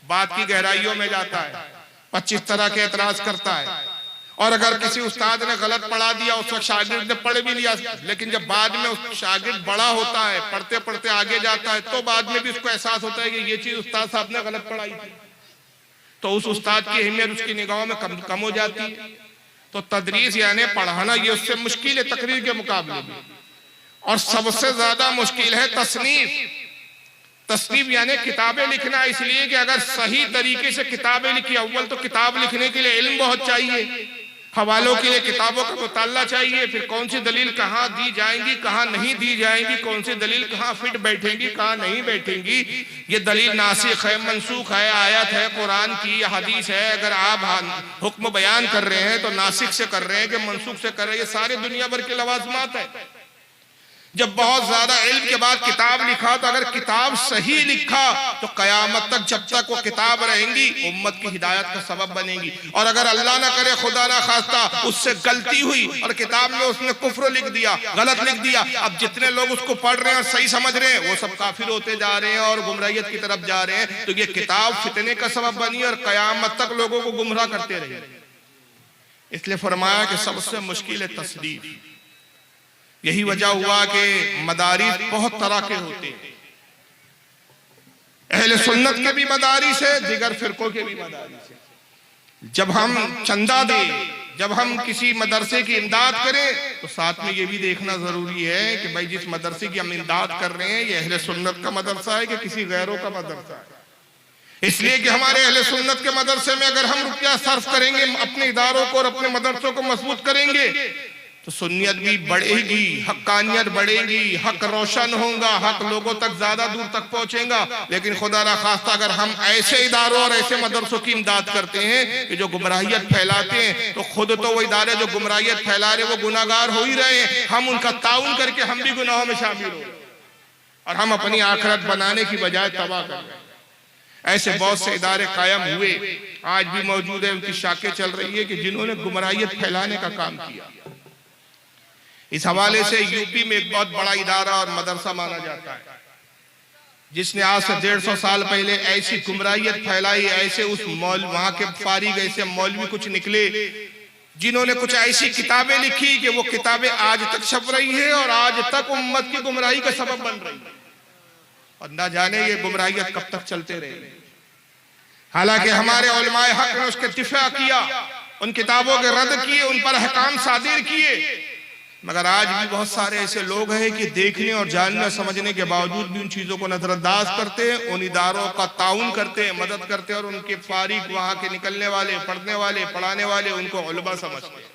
बात की गहराइयों में जाता है, 25 तरह के एतराज करता है। और अगर किसी उस्ताद ने गलत पढ़ा दिया, उस वक्त शागिर्द ने पढ़ भी लिया, लेकिन जब बाद में उस शागिर्द बड़ा होता है, पढ़ते पढ़ते आगे जाता है, तो बाद में भी उसको एहसास होता है कि ये चीज उस्ताद साहब ने गलत पढ़ाई थी, तो उस उस्ताद की अहमियत उसकी निगाहों में कम हो जाती है। तो तदरीस यानी पढ़ाना, ये उससे मुश्किल है तकरीर के मुकाबले में। और सबसे ज्यादा मुश्किल है तसनीफ। तसनीफ यानी किताबें लिखना, इसलिए कि अगर सही तरीके से किताबें लिखी, अव्वल तो किताब लिखने के लिए इल्म बहुत चाहिए, हवालों के लिए किताबों का मुताला चाहिए, फिर कौन सी दलील कहाँ दी जाएंगी, कहाँ नहीं दी जाएंगी, कौन सी दलील कहाँ फिट बैठेंगी, कहाँ नहीं बैठेंगी, ये दलील नासिख है, मनसूख है, आयत है कुरान की, हदीस है। अगर आप हुक्म बयान कर रहे हैं तो नासिख से कर रहे हैं कि मनसूख से कर रहे हैं, ये सारे दुनिया भर के लवाजमात है। जब बहुत ज्यादा इल्म के बाद किताब लिखा, तो अगर किताब सही लिखा तो कयामत तक जब तक वो किताब रहेंगी उम्मत की हिदायत का सबब बनेगी। और अगर अल्लाह ना करे, खुदा ना खास्ता, उससे गलती हुई और किताब में उसने कुफ्र लिख दिया, गलत लिख दिया, अब जितने लोग उसको पढ़ रहे हैं और सही समझ रहे हैं वो सब काफिर होते जा रहे हैं और गुमराहियत की तरफ जा रहे हैं। तो ये किताब फितने का सबब बनी और कयामत तक लोगों को गुमराह करते रहे। इसलिए फरमाया कि सबसे मुश्किल है तस्दीक। यही वजह हुआ कि मदारिस बहुत तरह के होते हैं, अहले सुन्नत के भी मदारिस है, दिगर फिरकों के भी मदारिस है। जब हम चंदा दें, जब हम किसी मदरसे की इमदाद करें, तो साथ में ये भी देखना जरूरी है कि भाई जिस मदरसे की हम इमदाद कर रहे हैं ये अहले सुन्नत का मदरसा है कि किसी गैरों का मदरसा है। इसलिए कि हमारे अहले सुन्नत के मदरसे में अगर हम रुपया सर्फ करेंगे, अपने इदारों को और अपने मदरसों को मजबूत करेंगे, तो सुन्नियत भी बढ़ेगी, हक्कानियत बढ़ेगी, हक रोशन होगा, हक लोगों तक ज्यादा दूर तक पहुंचेगा। लेकिन खुदा ना खास्ता अगर हम ऐसे इदारों और ऐसे मदरसों की इमदाद करते हैं कि जो गुमराहियत फैलाते हैं, तो खुद तो वो इदारे जो गुमराहियत फैला रहे वो गुनाहगार हो ही रहे हैं, हम उनका ताउन करके हम भी गुनाहों में शामिल हो और हम अपनी आखिरत बनाने की बजाय तबाह कर रहे हैं। ऐसे बहुत से इदारे कायम हुए, आज भी मौजूद है, उनकी शाखें चल रही है कि जिन्होंने गुमराहियत फैलाने का काम किया। इस हवाले से यूपी में एक बहुत बड़ा इदारा और मदरसा माना जाता है, जिसने आज से 150 साल पहले ऐसी गुमराहियत फैलाई, ऐसे उस वहां के फारिग ऐसे मौलवी कुछ निकले जिन्होंने कुछ ऐसी किताबें लिखी कि वो किताबें आज तक छप रही है और आज तक उम्मत की गुमराही का सबब बन रही है। और ना जाने ये गुमराहियत कब तक चलते रहे। हालांकि हमारे उलमाए हक ने उसके दिफा किया, उन किताबों के रद्द किए, उन पर अहकाम सादिर किए, मगर आज भी बहुत सारे ऐसे लोग हैं कि देखने और जानने समझने के बावजूद भी उन चीजों को नजरअंदाज करते हैं, उन इदारों का ताउन करते हैं, मदद करते हैं और उनके फारिग वहां के निकलने वाले, पढ़ने वाले, पढ़ाने वाले उनको उलमा समझते हैं।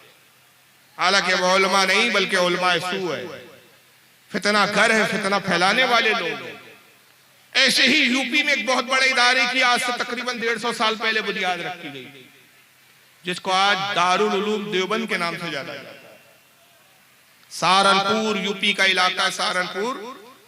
हालांकि वो उलमा नहीं बल्कि उलमा सू है, फितना घर है, फितना फैलाने वाले लोग हैं। ऐसे ही यूपी में एक बहुत बड़े इदारे की आज से तकरीबन 150 साल पहले बुनियाद रखी गई, जिसको आज दारुल उलूम देवबंद के नाम से जाना जाता है। सहारनपुर यूपी का इलाका, सहारनपुर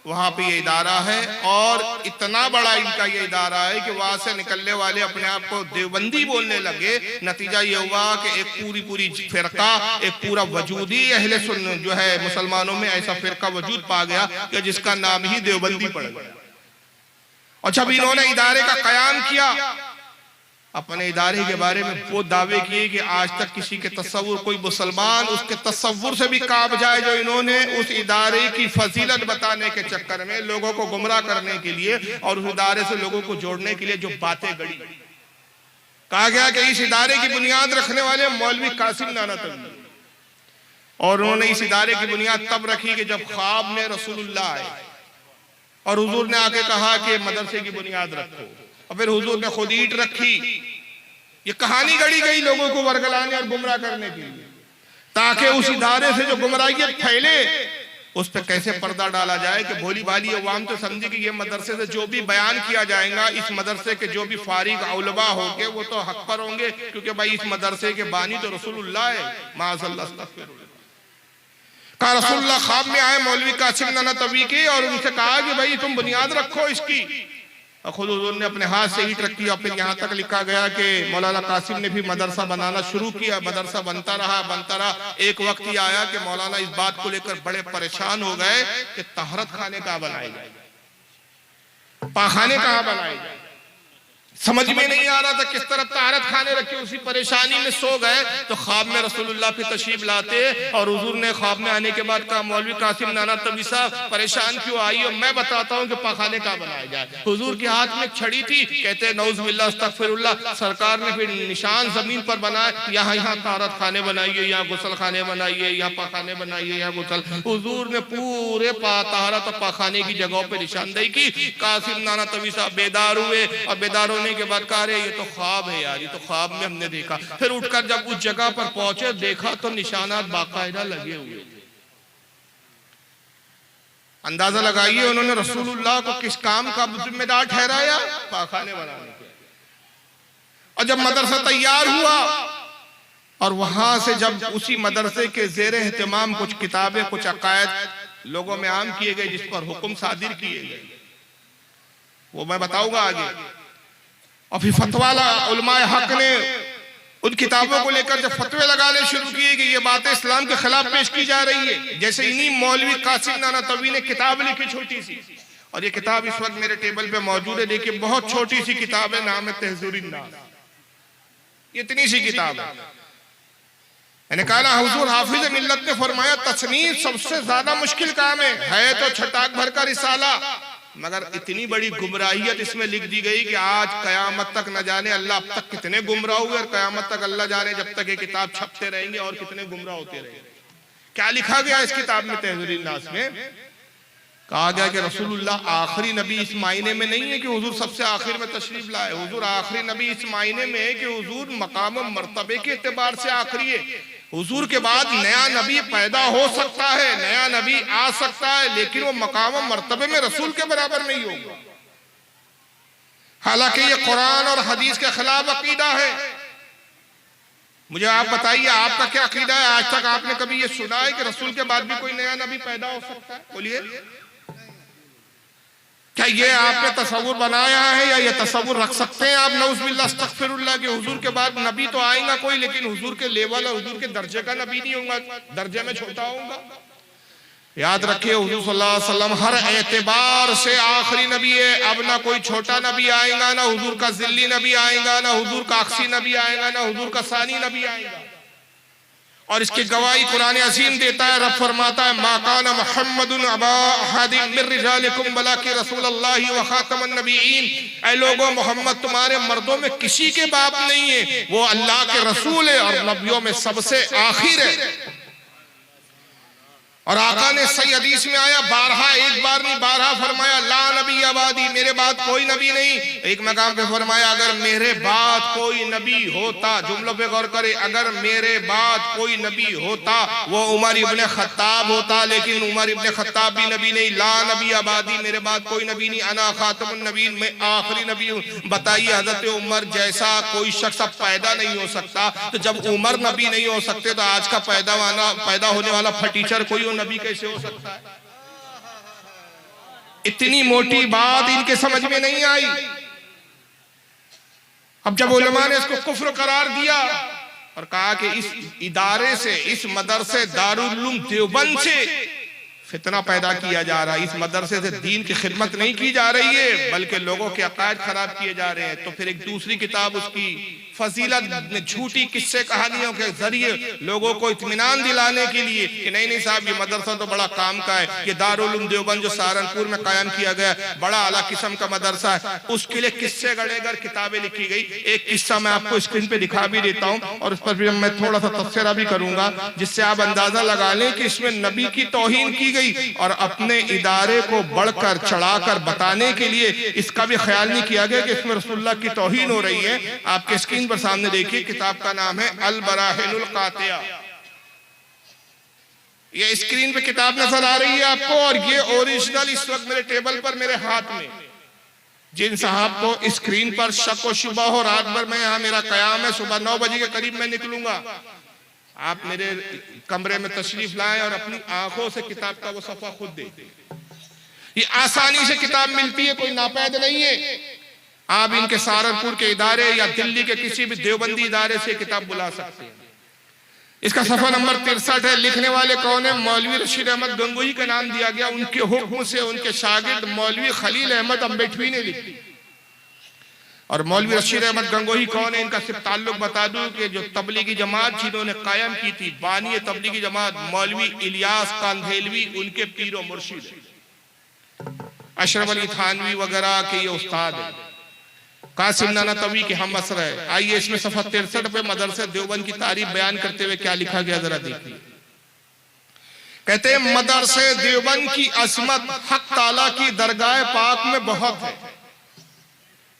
वहां पे ये इदारा है और इतना बड़ा इनका ये इदारा है कि वहां से निकलने वाले अपने आप को देवबंदी बोलने लगे। नतीजा ये हुआ कि एक पूरी फिरका, एक पूरा वजूदी अहले सुन्नत जो है मुसलमानों में ऐसा फिरका वजूद पा गया कि जिसका नाम ही देवबंदी पड़ गया। और जब इन्होंने इदारे का कयाम किया, अपने इदारे के बारे में वो दावे किए कि आज तक किसी के तस्वुर, कोई मुसलमान उसके तस्वुर से भी कांप जाए, जो इन्होंने उस इदारे की फजीलत बताने के चक्कर में लोगों को गुमराह करने के लिए और उस इदारे से लोगों को जोड़ने के लिए जो बातें गढ़ी। कहा गया कि इस इदारे की बुनियाद रखने वाले मौलवी कासिम नानातवी, और उन्होंने इस इदारे की बुनियाद तब रखी कि जब ख्वाब में रसूलुल्लाह आए और हुजूर ने आके कहा कि मदरसे की बुनियाद रखो, और फिर हुजूर ने खुद ईंट रखी। ये कहानी गढ़ी गई लोगों को वर्गलाने और गुमराह करने के लिए, ताकि उस इदारे से जो गुमराहियत फैले उस पर कैसे पर्दा डाला जाए कि भोली भाली अवाम तो समझे कि ये मदरसे से जो भी बयान किया जाएगा, इस मदरसे के जो भी फारिग उलमा होंगे वो तो हक पर होंगे, क्योंकि भाई इस मदरसे के बानी तो रसूलुल्लाह है। माज़अल्लाह अस्तग़फिरुल्लाह। कहा रसूलुल्लाह ख्वाब में आए मौलवी कासिम नानातवी के और उनसे कहा कि भाई तुम बुनियाद रखो इसकी, और खुद हुजूर ने अपने हाथ से ईंट रखी। और फिर यहाँ तक लिखा गया कि मौलाना कासिम ने भी मदरसा बनाना शुरू किया। मदरसा बनता रहा। एक वक्त ही आया कि मौलाना इस बात को लेकर बड़े परेशान हो गए कि तहरत खाने कहाँ बनाए जाए, पाखाने कहाँ बनाए जाए, समझ में नहीं आ रहा था किस तरह तहरत खाने रखे। उसी परेशानी में सो गए तो ख्वाब में रसूलुल्लाह की तशरीफ लाते और हुजूर ने ख्वाब में आने के बाद कहा मौलवी कासिम नानातवी साहब परेशान क्यों आई हो, मैं बताता हूँ कि पाखाने कहाँ बनाया जाए। हुजूर के हाथ में छड़ी थी, कहते नौजुबिल्लाह अस्तगफिरुल्लाह। सरकार ने फिर निशान जमीन पर बनाए, यहाँ तहरत खाने बनाइए, यहाँ गुसल खाने बनाइए, यहाँ पाखाने बनाइए, यहाँ गुसल। हुजूर ने पूरे तहरत और पाखाने की जगहों पर निशानदेही की। कासिम नानातवी साहब बेदार हुए और बेदार होने के बाद कहा ये तो ख्वाब है यार, ये तो ख्वाब में हमने देखा। फिर उठकर जब उस जगह पर पहुंचे देखा तो निशानात बाकायदा लगे हुए थे। अंदाजा लगाइए उन्होंने रसूलुल्लाह को किस काम का जिम्मेदार ठहराया, पाखाने बनाने के। और जब मदरसा तैयार हुआ और वहां से जब उसी मदरसे के जेर एहतमाम कुछ किताबें, कुछ अकायद लोगों में आम किए गए, जिस पर हुक्म सादिर किए गए, वो मैं बताऊंगा आगे। और फिर फतवा उलमाए हक ने उन किताबों को लेकर जब फतवे लगाने शुरू किए कि ये बातें इस्लाम के खिलाफ पेश की जा रही है। जैसे इन्हीं मौलवी कासिम नानातवी ने किताब लिखी छोटी सी, और ये किताब इस वक्त मेरे टेबल पे मौजूद है। देखिए बहुत छोटी सी किताब है, नाम है तहज़ीरुन नास। इतनी सी किताब है। मैंने कहा हुजूर हाफिज मिल्लत ने फरमाया तसनीफ सबसे ज्यादा मुश्किल काम है तो छटाक भर का रिसाला, मगर इतनी बड़ी गुमराहियत इसमें लिख दी गई कि आज कयामत तक न जाने अल्लाह अब तक कितने गुमराह हुए, और कयामत तक अल्लाह जाने जब तक ये किताब छपते रहेंगे और कितने गुमराह होते रहेंगे। क्या लिखा गया इस किताब में तहज़ीरुन नास में? कहा गया कि रसूलुल्लाह आखिरी नबी इस मायने में नहीं है कि हुजूर सबसे आखिर में तशरीफ लाए। हुजूर आखिरी नबी इस मायने में है कि हुजूर मकाम मर्तबे के एतबार से आखिरी है। हुजूर के बाद नया नबी पैदा हो सकता है, नया नबी आ सकता है, लेकिन वो मकाम मर्तबे में रसूल के बराबर नहीं होगा। हालांकि ये कुरान और हदीस के खिलाफ अकीदा है। मुझे आप बताइए आपका क्या अकीदा है? आज तक आपने कभी ये सुना है कि रसूल के बाद भी कोई नया नबी पैदा हो सकता है? बोलिए, क्या ये आपने तस्वुर बनाया है या ये तस्वुर रख सकते हैं आप नऊज़ुबिल्लाह अस्तग़फिरुल्लाह के हुजूर के बाद नबी तो आएगा कोई, लेकिन हुजूर के लेवल और हुजूर के दर्जे का नबी नहीं होगा, दर्जे में छोटा होगा। याद रखिए हुजूर सल्लल्लाहु अलैहि वसल्लम हर एतबार से आखिरी नबी है। अब ना कोई छोटा नबी आएगा, ना हुजूर का जिल्ली नबी आएगा, ना हुजूर का अक्सी नबी आएगा, ना हुजूर का सानी नबी आएगा। और इसकी गवाही कुरान अज़ीम देता है। रब फरमाता है मा काना मुहम्मदुन अबा अहदिम मिन रिजालिकुम वलाकि रसूलुल्लाहि व खातमुन नबिय्यीन। ऐ लोगों, मोहम्मद तुम्हारे मर्दों में किसी के बाप नहीं है, वो अल्लाह के रसूल है और नबियों में सबसे आखिर है। और आका ने सही हदीस में आया, बारहा, एक बार नहीं 12 फरमाया ला नबी आबादी, मेरे बाद कोई नबी नहीं। एक मकाम पे फरमाया अगर मेरे बाद कोई नबी होता, जुमलों पे गौर करे, अगर मेरे बाद कोई नबी होता वो उमर इब्ने खत्ताब होता, लेकिन उमर इब्ने खत्ताब भी नबी नहीं। ला नबी आबादी, मेरे बाद कोई नबी नहीं, अना खातमुन नबीय्यीन, मैं आखिरी नबी हूँ। बताइए हजरत उमर जैसा कोई शख्स अब पैदा नहीं हो सकता, तो जब उमर नबी नहीं हो सकते तो आज का पैदा होने वाला फटीचर कोई नबी कैसे हो सकता है? इतनी मोटी बात इनके समझ में नहीं आई। अब जब उलमा ने इसको कुफ्र करार दिया और कहा कि इस इदारे से, इस मदरसे दारुल उलूम देवबंद से फितना पैदा किया जा रहा है, इस मदरसे से दीन की खिदमत नहीं की जा रही है बल्कि लोगों के अकायद खराब किए जा रहे हैं, तो फिर एक दूसरी किताब उसकी फजीलत में झूठी किस्से कहानियों के जरिए लोगों को इत्मीनान दिलाने के लिए कि नहीं नहीं साहब ये मदरसा तो बड़ा काम का है, ये दारुल उलूम देवबंद जो सहारनपुर में कायम किया गया बड़ा आला किस्म का मदरसा है, उसके लिए किस्से गढ़ेगर किताबें लिखी गई। एक किस्सा मैं आपको स्क्रीन पे दिखा भी देता हूँ और उस पर भी मैं थोड़ा सा तफसीरा भी करूंगा जिससे आप अंदाजा लगा लें कि इसमें नबी की तौहीन की गई और अपने इदारे को बढ़कर चढ़ाकर बताने के लिए इसका भी ख्याल नहीं किया गया कि इसमें रसूलुल्लाह की तौहीन हो रही है। आपके स्क्रीन पर सामने देखिए, किताब का नाम है अल बराहिनुल कातिया। ये स्क्रीन पे किताब नजर आ रही है आपको और ये ओरिजिनल इस वक्त मेरे टेबल पर मेरे हाथ में। जिन साहब को स्क्रीन पर शक और शुबा हो, रात भर में यहाँ मेरा कयाम है, सुबह 9 बजे के करीब मैं निकलूंगा, आप मेरे कमरे में तशरीफ लाएं और अपनी आंखों से किताब का वो सफा खुद देखें। ये आसानी से किताब मिलती है, कोई नापैद नहीं है। आप इनके सहारनपुर के इदारे या दिल्ली के किसी भी देवबंदी इदारे से किताब बुला सकते हैं। इसका सफा नंबर 63 है। लिखने वाले कौन है? मौलवी रशीद अहमद गंगोही का नाम दिया गया, उनके हुक्म से उनके शागिर्द मौलवी खलील अहमद अम्बेठवी ने लिखी। और मौलवी रशीद अहमद गंगोही कौन है? इनका सिर्फ ताल्लुक बता दूं कि जो तबलीगी जमात जिन्होंने कायम की थी, बानी तबलीगी जमात मौलवी इलियास कांधेलवी उनके पीरो मुर्शिद, अशरफ अली थानवी वगैरह के ये उस्ताद है। कासिम नाना तवी के हम असर है। आइए इसमें सफा 63 पे मदरसे देवबंद की तारीफ बयान करते हुए क्या लिखा गया जरा देखिए। कहते हैं मदरसे देवबंद की अजमत हक ताला की दरगाह पाक में बहुत है।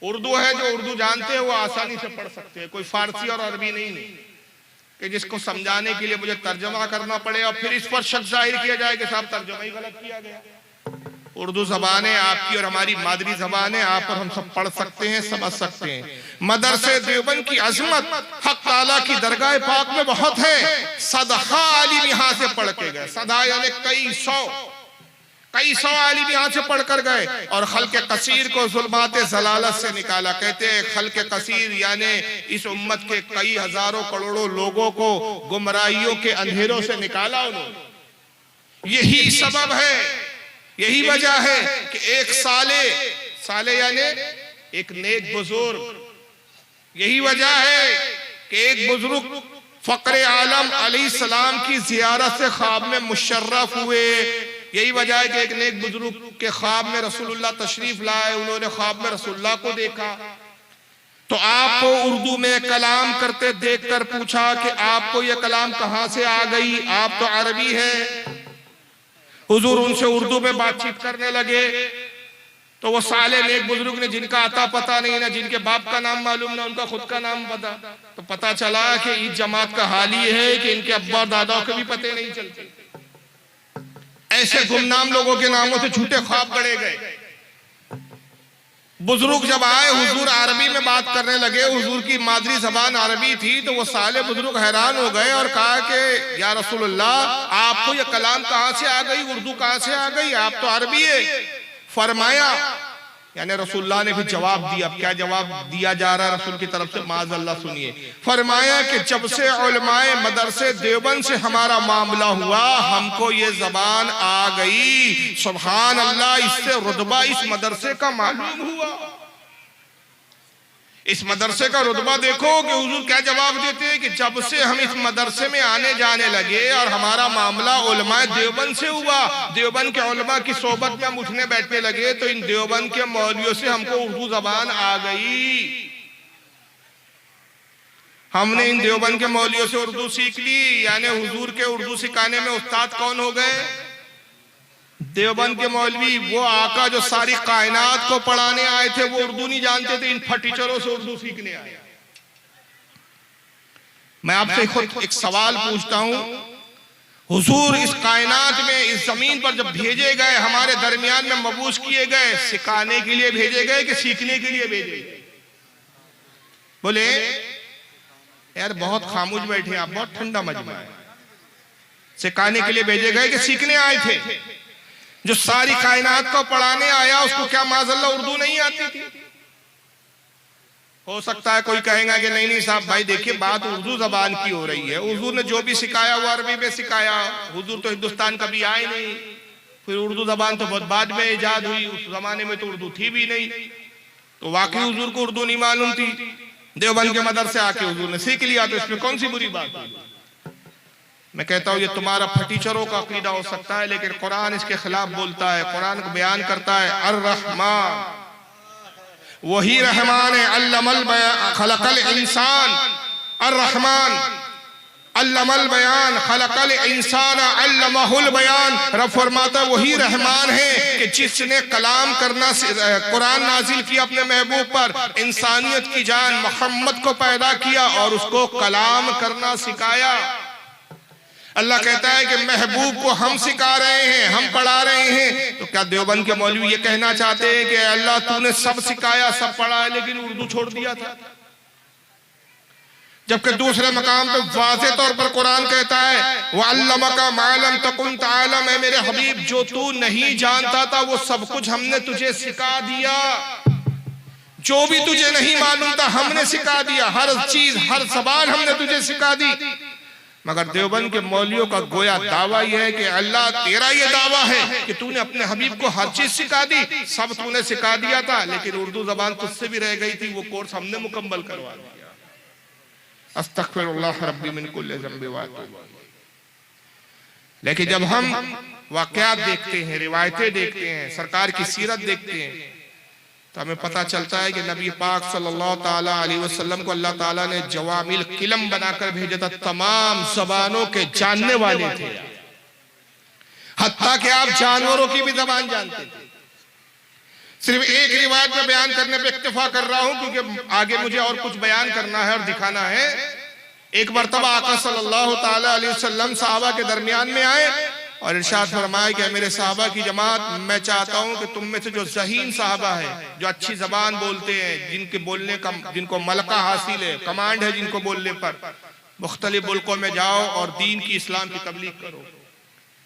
उर्दू है, जो उर्दू जानते हैं वो आसानी से पढ़ सकते हैं, कोई फारसी और अरबी नहीं है कि जिसको समझाने के लिए मुझे तर्जमा करना पड़े और फिर इस पर शक जाहिर किया जाए कि साहब तर्जमा ही गलत किया गया। उर्दू जबान है, आपकी और हमारी मादरी जबान है, आप और हम सब पढ़ सकते हैं, समझ सकते हैं। मदरसे देवबंद की अजमत हक ताला की दरगाह पाक में बहुत है। सदहा आलिम यहाँ से पढ़ के गए, सदा यानी कई सौ आलिम यहाँ से पढ़ कर गए और खल्के कसीर को जुल्मात जलालत से निकाला। कहते हैं खल्के कसीर यानी इस उम्मत के कई हजारों करोड़ों लोगों को गुमराहियों के अंधेरों से निकाला उन्होंने। यही सबब है, यही वजह है कि एक साले यानी एक नेक बुजुर्ग, यही वजह है कि एक बुजुर्ग फक्र आलम अलैहिस्सलाम की जियारत से ख्वाब में मुशर्रफ हुए। यही वजह है कि एक नेक बुजुर्ग के ख्वाब में रसूलुल्लाह तशरीफ लाए, उन्होंने ख्वाब में रसूलुल्लाह को देखा तो आपको उर्दू में कलाम करते देखकर पूछा कि आपको यह कलाम कहां से आ गई, आप तो अरबी है। हुजूर उनसे उर्दू में बातचीत करने लगे तो वो साले नेक बुजुर्ग ने, जिनका आता पता नहीं, ना जिनके बाप का नाम मालूम, ना उनका खुद का नाम पता, तो पता चला कि इस जमात का हाल ये है कि इनके अब्बा और दादाओं के भी पते नहीं चलते। ऐसे गुमनाम लोगों के नामों से झूठे ख्वाब गढ़े गए। बुजुर्ग जब आए, हुजूर अरबी में बात करने लगे, हुजूर की मादरी जबान अरबी थी, तो वो साले बुजुर्ग हैरान हो गए और कहा कि या रसूलुल्लाह आपको ये कलाम कहां से आ गई, उर्दू कहां से आ गई, आप तो अरबी है। फरमाया यानी रसूलुल्लाह ने भी जवाब दिया। अब क्या जवाब दिया जा रहा है रसूल की तरफ से, माज़अल्लाह सुनिए। फरमाया कि जब से उलमाए मदरसे देवबंद से हमारा मामला हुआ हमको ये जबान आ गई, सुभान अल्लाह, इससे रुतबा इस मदरसे का मालूम हुआ। इस मदरसे का रुतबा देखो कि हुजूर क्या जवाब देते हैं कि जब से हम इस मदरसे में आने जाने लगे और हमारा मामला उलमाए देवबंद से हुआ, देवबंद के उलमा की सोबत में हम उठने बैठने लगे तो इन देवबंद के मौलवियों से हमको उर्दू जबान आ गई। हमने इन देवबंद के मौलवियों से उर्दू सीख ली। यानी हुजूर के उर्दू सिखाने में उस्ताद कौन हो गए? देवबंद के मौलवी। वो आका जो सारी कायनात को पढ़ाने आए थे वो उर्दू नहीं जानते थे, इन फटीचरों से उर्दू सीखने आए। मैं आपसे खुद एक सवाल पूछता हूं, हुजूर इस कायनात में, इस जमीन पर जब भेजे गए, हमारे दरमियान में मबूस किए गए, सिखाने के लिए भेजे गए कि सीखने के लिए भेजे गए? बोले यार बहुत खामोश बैठे आप, बहुत ठंडा मजमा है। सिखाने के लिए भेजे गए कि सीखने आए थे? जो सारी कायनात को पढ़ाने आया, उसको क्या माज़अल्लाह उर्दू नहीं आती थी? हो सकता है कोई कहेगा कि नहीं नहीं साहब भाई देखिए बात उर्दू जबान की हो रही है, हुजूर ने जो भी सिखाया वो अरबी में सिखाया, हुजूर तो हिंदुस्तान कभी आए नहीं, फिर उर्दू जबान तो बहुत बाद में इजाद हुई, उस जमाने में तो उर्दू थी भी नहीं, तो वाकई हुजूर को उर्दू नहीं मालूम थी, देवबंद के मदरसे आके हुजूर ने सीख लिया, तो इसमें कौन सी बुरी बात है? मैं कहता हूँ ये तुम्हारा फटीचरों का अकीदा हो सकता है, लेकिन कुरान इसके खिलाफ बोलता है। कुरान को बयान करता है अर्रहमान, वही रहमान है, अल्लमल बयान खलकल इंसान, अर्रहमान अल्लमल बयान खलकल इंसान अल्लमहुल बयान। रब फरमाता वही रहमान है कि जिसने कलाम करना कुरान नाजिल किया अपने महबूब पर, इंसानियत की जान मोहम्मद को पैदा किया और उसको कलाम करना सिखाया। अल्लाह कहता है कि महबूब को हम सिखा रहे हैं, हम पढ़ा रहे हैं। तो क्या देवबंद के मौलवी ये कहना चाहते हैं कि अल्लाह तूने सब सिखाया सब पढ़ा है लेकिन उर्दू छोड़ दिया था? जबकि दूसरे मकाम पे वाज़े तौर पर कुरान कहता है वअल्लमका मा लम तकुन तअलम, है मेरे हबीब जो तू नहीं जानता था वो सब कुछ हमने तुझे सिखा दिया, जो भी तुझे नहीं मालूम था हमने सिखा दिया, हर चीज हर ज़बान हमने तुझे सिखा दी। मगर देवबंद के मौलियों का गोया दावा यह है कि अल्लाह तेरा ये दावा है कि तूने अपने हबीब को हर चीज सिखा दी, सब तूने सिखा दिया था, लेकिन उर्दू जबान तुझसे भी रह गई थी, वो कोर्स हमने मुकम्मल करवा दिया। अस्तगफिरुल्लाह रब्बी मिन कुल्लि ज़ंबि व अतूबु। लेकिन जब हम वाक़यात देखते हैं, रिवायतें देखते हैं, सरकार की सीरत देखते हैं, तो हमें पता चलता है कि नबी पाक सल्लल्लाहु ताला अलैहि वसल्लम को अल्लाह ताला ने जवामिल किलम बनाकर भेजा था, तमाम ज़बानों के जानने वाले थे, हत्ता कि आप जानवरों की भी ज़बान जानते थे। सिर्फ एक रिवायत में बयान करने पे इक्तिफा कर रहा हूं क्योंकि आगे मुझे और कुछ बयान करना है और दिखाना है। एक मरतबा आका सल्लल्लाहु ताला अलैहि वसल्लम सहाबा के दरमियान में आए और इरशाद फरमाया कि मेरे सहाबा की जमात, मैं चाहता हूं कि तुम में से जो ज़हीन सहाबा है, जो अच्छी जबान बोलते हैं, जिनके बोलने का जिनको मलका हासिल है, कमांड है जिनको बोलने पर, मुख्तलिफ मुल्कों में जाओ और दीन की इस्लाम की तबलीग करो,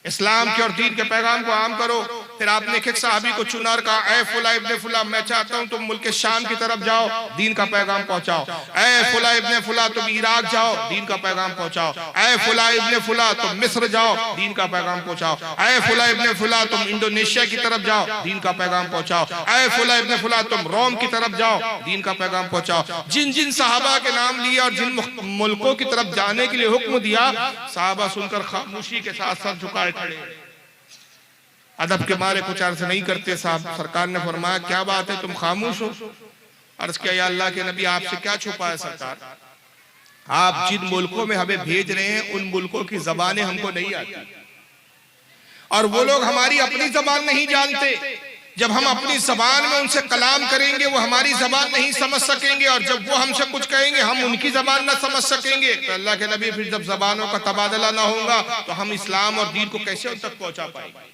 इस्लाम के और दीन के पैगाम को आम करो। फिर आपने एक सहाबी को चुना और कहा ऐ फुला इब्ने फुला, मैं चाहता हूं तुम मुल्क शाम की तरफ जाओ, दीन का पैगाम पहुंचाओ। ऐ फुला इब्ने फुला तुम इराक जाओ, दीन का पैगाम पहुंचाओ। ऐ फुला इब्ने फुला तुम मिस्र जाओ, दीन का पैगाम पहुंचाओ। ऐ फुला इब्ने फुला तुम इंडोनेशिया की तरफ जाओ, दीन का पैगाम पहुंचाओ। ऐ फुला इब्ने फुला तुम रोम की तरफ जाओ, दीन का पैगाम पहुंचाओ। जिन जिन सहाबा के नाम लिए और जिन मुल्कों की तरफ जाने के लिए हुक्म दिया, सहाबा सुनकर खामोशी के साथ सर झुकाए खड़े, अदब के मारे कुछ अर्ज नहीं करते। साहब सरकार ने फरमाया क्या बात है तुम खामोश हो? अर्ज किया या अल्लाह के नबी आपसे क्या छुपा है सरकार, आप जिन मुल्कों में हमें भेज रहे हैं उन मुल्कों की जबानें हमको नहीं आती और वो लोग हमारी अपनी जबान नहीं जानते। जब हम अपनी जबान में उनसे कलाम करेंगे वो हमारी जबान नहीं समझ सकेंगे और जब वो हमसे कुछ कहेंगे हम उनकी जबान ना समझ सकेंगे। तो अल्लाह के नबी फिर जब जबानों का तबादला ना होगा तो हम इस्लाम और दीन को कैसे उन तक पहुंचा पाएंगे?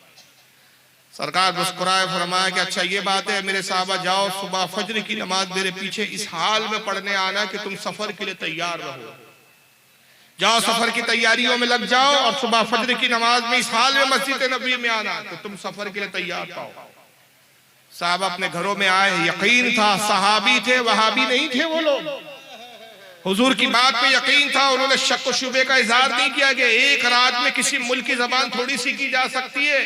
सरकार मुस्कुराए फरमाया कि अच्छा ये बात है मेरे साहबा, जाओ सुबह फजर की नमाज मेरे पीछे इस हाल में पढ़ने आना कि तुम सफर के लिए तैयार रहो। जाओ सफर की तैयारियों में लग जाओ और सुबह फजर की नमाज में इस हाल में मस्जिद नबी में आना कि तुम सफर के लिए तैयार पाओ। साहब अपने घरों में आए, यकीन था सहाबी थे, वहाबी नहीं थे वो लोग, हुजूर की बात पे यकीन था। उन्होंने शक व शुबे का इजहार नहीं किया कि एक रात में किसी मुल्क की जबान थोड़ी सीखी जा सकती है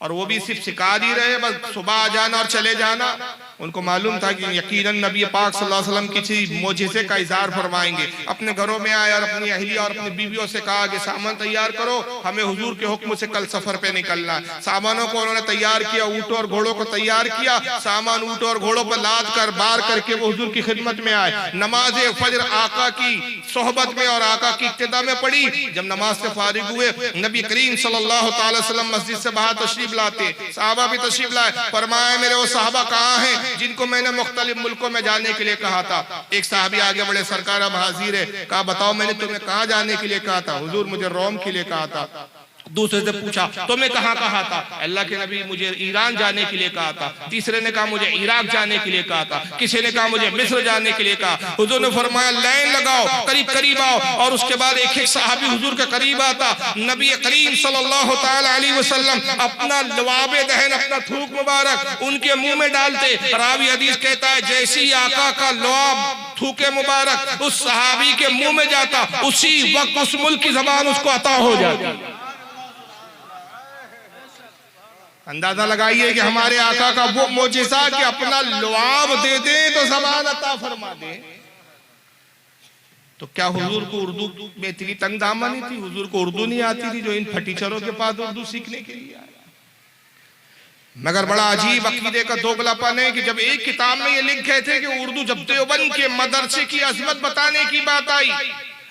और वो भी सिर्फ सिखा दी रहे, बस सुबह आ जाना और चले जाना। उनको मालूम था कि यकीनन नबी पाक सल्लल्लाहु अलैहि वसल्लम किसी मोजिज़े का इज़हार फरमाएंगे। अपने घरों में आए और अपनी अहलिया और अपनी बीवियों से कहा कि सामान तैयार करो, हमें हुजूर के हुक्म से कल सफर पे निकलना है। सामानों को उन्होंने तैयार किया, ऊँटों और घोड़ों को तैयार किया, सामान ऊँटों और घोड़ों पर लाद कर बार करके वो हुजूर की खिदमत में आए। नमाज फजर आका की सोहबत में और आका की इक्तिदा में पढ़ी। जब नमाज से फारिग हुए नबी करीम सल्लल्लाहु अलैहि वसल्लम मस्जिद से बाहर तशरीफ लाते, सहाबा भी तशरीफ लाए। फरमाया मेरे वो सहाबा कहाँ हैं जिनको मैंने मुख्तलिफ मुल्कों में जाने के लिए कहा था? एक साहबी आगे बड़े, सरकार अब हाजिर है। कहा बताओ मैंने तुम्हें कहाँ जाने के लिए कहा था? हुजूर मुझे रोम के लिए कहा था। दूसरे से पूछा तुम्हें कहाँ कहा था? अल्लाह के नबी मुझे ईरान जाने के लिए कहा था। तीसरे ने कहा मुझे इराक जाने के लिए कहा था। किसी ने कहा मुझे मिस्र जाने के लिए कहा। हुजूर ने फरमाया लाइन लगाओ, करीब करीब आओ। और उसके बाद एक एक सहाबी हुजूर के करीब आता। नबी करीम सल्लल्लाहु ताला अलैहि वसल्लम अपना लवाबे दहन, अपना थूक मुबारक उनके मुंह में डालते। रावी हदीस कहता है जैसे ही आका का लवाब थूके मुबारक उस सहाबी के मुंह में जाता, उसी वक्त उस मुल्क की जबान उसको अता हो जाती। अंदाजा लगाइए कि हमारे आका का वो मोजिज़ा कि अपना लुआब दे दे तो ज़बान अता फरमा दे। तो क्या हुजूर को उर्दू में इतनी तंग दामनी थी? हुजूर को उर्दू नहीं आती थी जो इन फटीचरों के पास उर्दू सीखने के लिए आया? मगर बड़ा अजीब अकीदे का दोगलापन है कि जब एक किताब में ये लिख गए थे कि उर्दू, जब देवबंद के मदरसे की अजमत बताने की बात आई,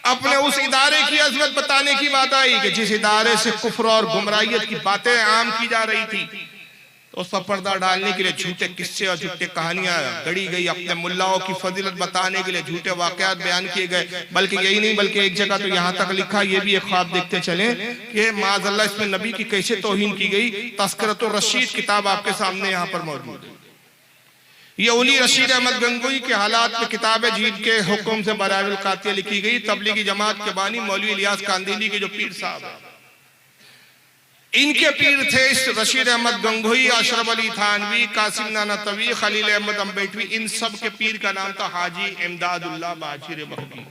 अपने उस इदारे की अजमत बताने की बात आई कि जिस इदारे से कुफ्र और गुमराहियत की बातें आम की जा रही थी, तो उस पर पर्दा डालने के लिए झूठे किस्से और झूठे कहानियां गढ़ी गई, अपने मुल्लाओं की फजीलत बताने के लिए झूठे वाकयात बयान किए गए। बल्कि यही नहीं, बल्कि एक जगह तो यहाँ तक लिखा, ये भी एक ख्वाब देखते चले कि माज़अल्लाह इसमें नबी की कैसे तौहीन की गई। तस्करतुर रशीद किताब आपके सामने यहाँ पर मौजूद है। ये उली रशीद अहमद गंगोई के हालात में किताब है जिनके हुक्म से बराइल कातिया लिखी गई। तबलीगी जमात के बानी मौलवी इलियास कांदिली के जो पीर साहब है, इनके पीर थे इस रशीद अहमद गंगोई, अशरफ अली थानवी, कासिम नानातवी, खलील अहमद अम्बेटवी। इन सब के पीर का नाम था हाजी इमदादुल्लाह बाशिर बख्ती,